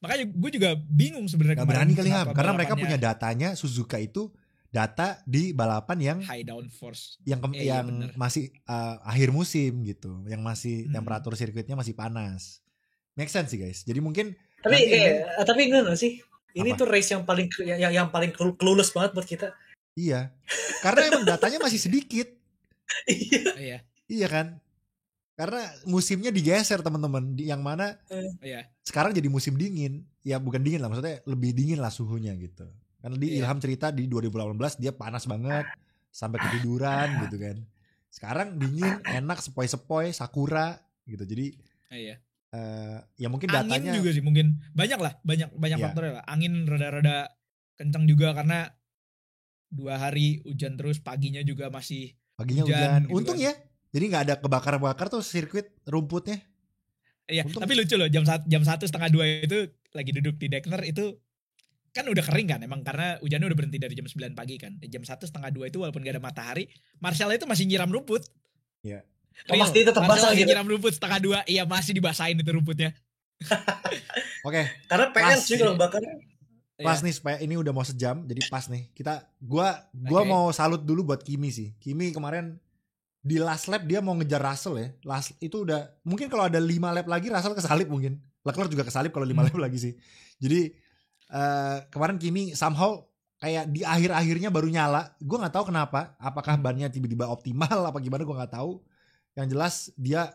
Makanya gue juga bingung sebenarnya. Gak berani kali Ham, karena mereka punya datanya. Suzuka itu data di balapan yang high downforce, yang masih akhir musim gitu, yang masih temperatur sirkuitnya masih panas. Make sense sih guys. Jadi mungkin tapi enggak sih? Ini tuh race yang paling clueless banget buat kita. Iya. Karena emang datanya masih sedikit. Iya kan? Karena musimnya digeser teman-teman, yang mana sekarang jadi musim dingin. Ya bukan dingin lah, maksudnya lebih dingin lah suhunya gitu. Karena Ilham cerita di 2018 dia panas banget sampai ketiduran gitu kan. Sekarang dingin, enak, sepoi-sepoi, sakura gitu. Jadi ya mungkin datanya angin juga sih mungkin banyak faktornya lah. Angin rada-rada kencang juga karena 2 hari hujan terus, paginya juga masih hujan. Gitu untung kan. Ya. Jadi nggak ada kebakar-bakar tuh sirkuit rumputnya. Iya, tapi lucu loh jam 1:30 itu lagi duduk di Dekner itu kan udah kering kan emang karena hujannya udah berhenti dari jam 9 pagi kan. Jam 1:30 itu walaupun gak ada matahari, Marcel itu masih nyiram rumput. Iya. Pasti tetap basah gitu. Nyiram rumput 1:30, iya masih dibasahin itu rumputnya. Oke. Karena PR sih kalau bakar. Pas nih supaya ini udah mau sejam, jadi pas nih. Gua mau salut dulu buat Kimi sih. Kimi kemarin di last lap dia mau ngejar Russell ya. Itu udah mungkin kalau ada 5 lap lagi Russell kesalip mungkin. Leclerc juga kesalip kalau 5 lap lagi sih. Jadi kemarin Kimi somehow kayak di akhir-akhirnya baru nyala. Gue nggak tahu kenapa. Apakah bannya tiba-tiba optimal apa gimana gue nggak tahu. Yang jelas dia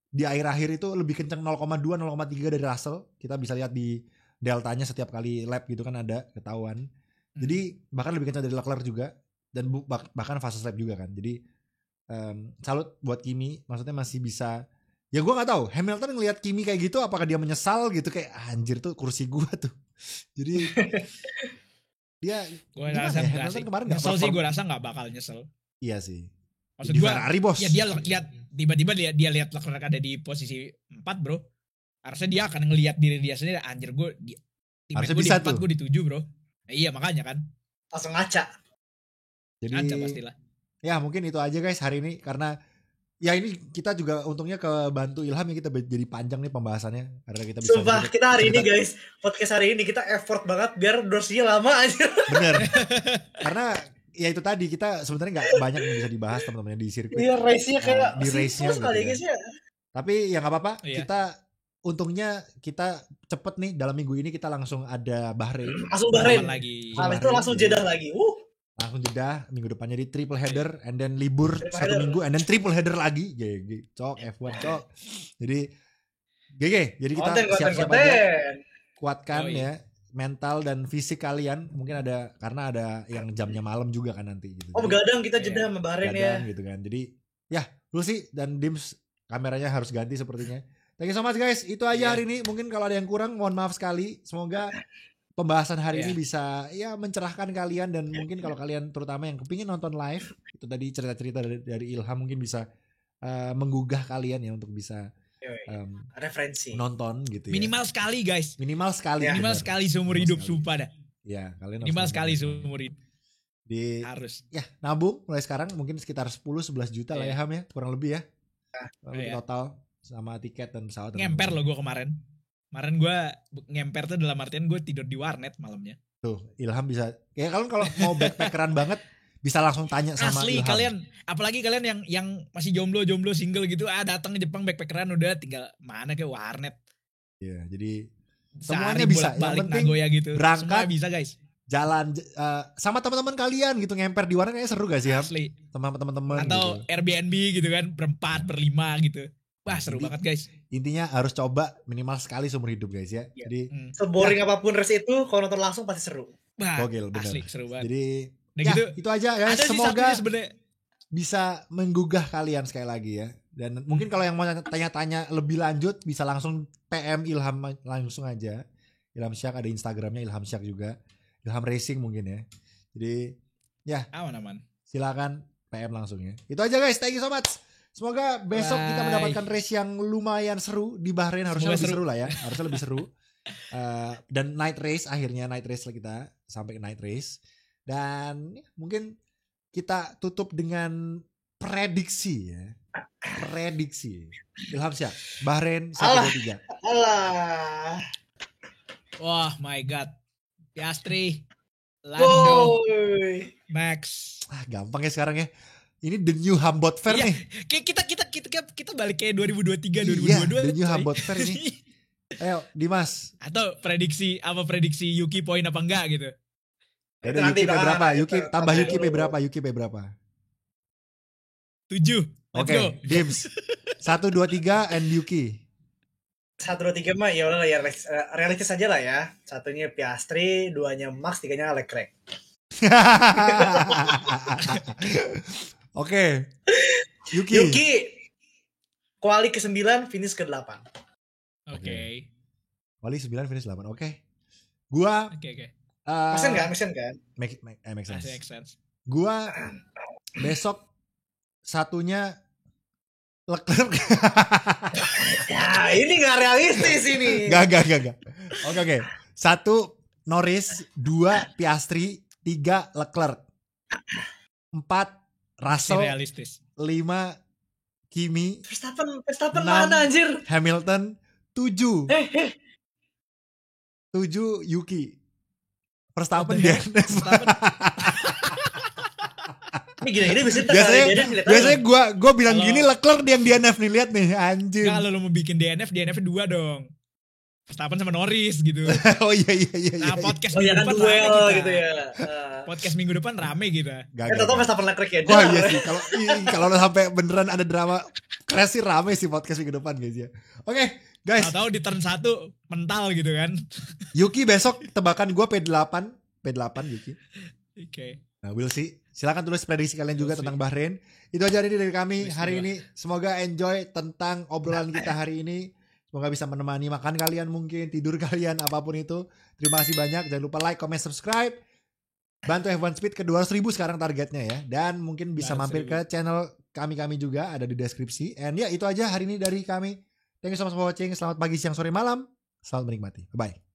di akhir-akhir itu lebih kenceng 0,2 0,3 dari Russell. Kita bisa lihat di deltanya setiap kali lap gitu kan ada ketahuan. Jadi bahkan lebih kenceng dari Leclerc juga dan bahkan fast lap juga kan. Jadi salut buat Kimi. Maksudnya masih bisa. Ya gue gak tahu Hamilton ngelihat Kimi kayak gitu apakah dia menyesal gitu, kayak anjir tuh kursi gue tuh. Jadi dia Hamilton kemarin gak nyesel sih, gue rasa gak bakal nyesel. Iya sih. Maksud gue Ferrari bos. Ya dia lihat tiba-tiba dia lihat Leclerc ada di posisi 4 bro. Harusnya dia akan ngelihat diri dia sendiri, anjir gue harusnya bisa di 4 gue di 7 bro. Iya makanya kan. Langsung ngaca. Jadi ngaca pastilah. Ya mungkin itu aja guys hari ini, karena ya ini kita juga untungnya kebantu Ilham ya, kita jadi panjang nih pembahasannya karena kita bisa. Sumpah kita hari ini guys, podcast hari ini kita effort banget biar durasinya lama aja. Bener. Karena ya itu tadi kita sebenarnya nggak banyak yang bisa dibahas teman-teman di sirkuit. Iya race-nya kayak di race-nya sekali guys ya. Tapi ya nggak apa-apa, kita untungnya kita cepet nih dalam minggu ini kita langsung ada Bahrain. Langsung Bahrain lagi. Habis itu langsung Jeddah lagi. Langsung jeda minggu depannya di triple header and then libur 1 minggu and then triple header lagi. Cok F1 cok. Jadi jadi kita siap-siap aja, kuatkan ya mental dan fisik kalian. Mungkin ada karena ada yang jamnya malam juga kan nanti gitu. Begadang kita jeda sama Bahrain ya gitu kan. Jadi ya Lucy dan Dims kameranya harus ganti sepertinya. Thank you so much guys. Itu aja hari ini. Mungkin kalau ada yang kurang mohon maaf sekali. Semoga pembahasan hari ini bisa ya mencerahkan kalian, dan mungkin kalau kalian terutama yang kepingin nonton live itu tadi cerita-cerita dari Ilham mungkin bisa menggugah kalian ya untuk bisa referensi nonton gitu ya. Minimal sekali guys. Minimal sekali. Ya. Minimal benar. sekali seumur Minimal hidup sekali. sumpah dah. Ya, kalian Minimal harus sekali nonton. seumur hidup. Harus. Ya, nabung mulai sekarang mungkin sekitar 10-11 juta lah ya Ham ya, kurang lebih ya. Kurang lebih Iya. total sama tiket dan pesawat. dan Ngemper lain-lain. loh gue kemarin. Kemarin gue ngemper tuh dalam artian gue tidur di warnet malamnya. Tuh, Ilham bisa. Ya kalau mau backpackeran banget bisa langsung tanya sama Asli Ilham. kalian, apalagi kalian yang masih jomblo single gitu, datang ke Jepang backpackeran udah tinggal mana ke warnet. Iya, jadi Sehari semuanya bisa. Yang bolak-balik penting Nagoya gitu. berangkat, Semua bisa guys. jalan sama teman-teman kalian gitu, ngemper di warnet kayaknya seru gak sih Ham? Asli. Sama teman-teman Atau gitu. Airbnb gitu kan, berempat, berlima gitu. Wah seru Jadi, banget guys. Intinya harus coba minimal sekali seumur hidup guys ya. Iya. Jadi seboring apapun race itu kalau nonton langsung pasti seru. Wah, gokil bener. asli seru banget. Jadi Udah ya gitu, itu aja guys. ada sih Semoga satunya sebenarnya. bisa menggugah kalian sekali lagi ya. Dan mungkin kalau yang mau tanya-tanya lebih lanjut bisa langsung PM Ilham langsung aja. Ilham Syak ada Instagramnya Ilham Syak juga. Ilham Racing mungkin ya. Jadi ya Aman-aman. silakan PM langsung ya. Itu aja guys. Thank you so much. Semoga besok kita Bye. mendapatkan race yang lumayan seru di Bahrain. Harusnya Semoga lebih seru. seru lah ya. Harusnya lebih seru. Dan night race akhirnya night race lah kita sampai ke night race. Dan ya, mungkin kita tutup dengan prediksi ya. Prediksi. Ilham Syak. Bahrain 1-2-3. Alah. Wah my god. Piastri, Lando, Woi. Max. Gampang ya sekarang ya. Ini the new Hambot Fair Iya, nih. Kayak kita balik kayak 2023 Iya, 2022. the new coy. Hambot Fair ini. Ayo Dimas. Atau prediksi Yuki poin apa enggak gitu. Ya Itu udah, nanti Yuki belakangan, berapa? itu Yuki tambah sampai Yuki dulu. berapa? Yuki berapa? 7. Let's Oke, go. Dims. 1 2 3 and Yuki. 1, 2, 3 mah ya udah lah ya realistis aja lah ya. Satunya Piastri, duanya Max, tiganya Leclerc. Oke. Yuki. Yuki kuali ke-9, finish ke-8. Oke. Wali 9 finish 8. Oke. Gua Oke. Mesin kan? make sense. Make sense. Gua besok satunya Leclerc. Ya, ini gak realistis ini. Gak. Oke. 1 Norris, 2 Piastri, 3 Leclerc, 4 Masih Russell, realistis. 5 Kimi, Verstappen 6 mana anjir? Hamilton, 7 Eh. 7 Yuki. Verstappen What the dia. hell? Verstappen. Ini gini biasanya biasanya gua bilang Kalau- gini Leclerc yang DNF nih, lihat nih anjir. Kalau lo mau bikin DNF 2 dong. Verstappen sama Norris gitu. Oh iya. Nah, podcast Oh ya minggu kan depan rame duel kita. gitu ya. Podcast minggu depan rame kita. Tetap Verstappen Leclerc ya. Wah iya sih, kalau sampai beneran ada drama crash sih rame sih podcast minggu depan guys ya. Oke, guys, Tahu di turn 1 mental gitu kan. Yuki besok tebakan gua P8 Yuki. Oke. Nah, we'll see. Silakan tulis prediksi kalian juga We'll see. tentang Bahrain. Itu aja hari ini dari kami We'll see hari lah. ini. Semoga enjoy tentang obrolan kita hari ini. Semoga bisa menemani makan kalian mungkin, tidur kalian, apapun itu. Terima kasih banyak. Jangan lupa like, comment, subscribe. Bantu F1 Speed ke 200.000 sekarang targetnya ya. Dan mungkin bisa 200.000. mampir ke channel kami juga, ada di deskripsi. And ya itu aja hari ini dari kami. Thank you so much for watching. Selamat pagi, siang, sore, malam. Selamat menikmati. Bye.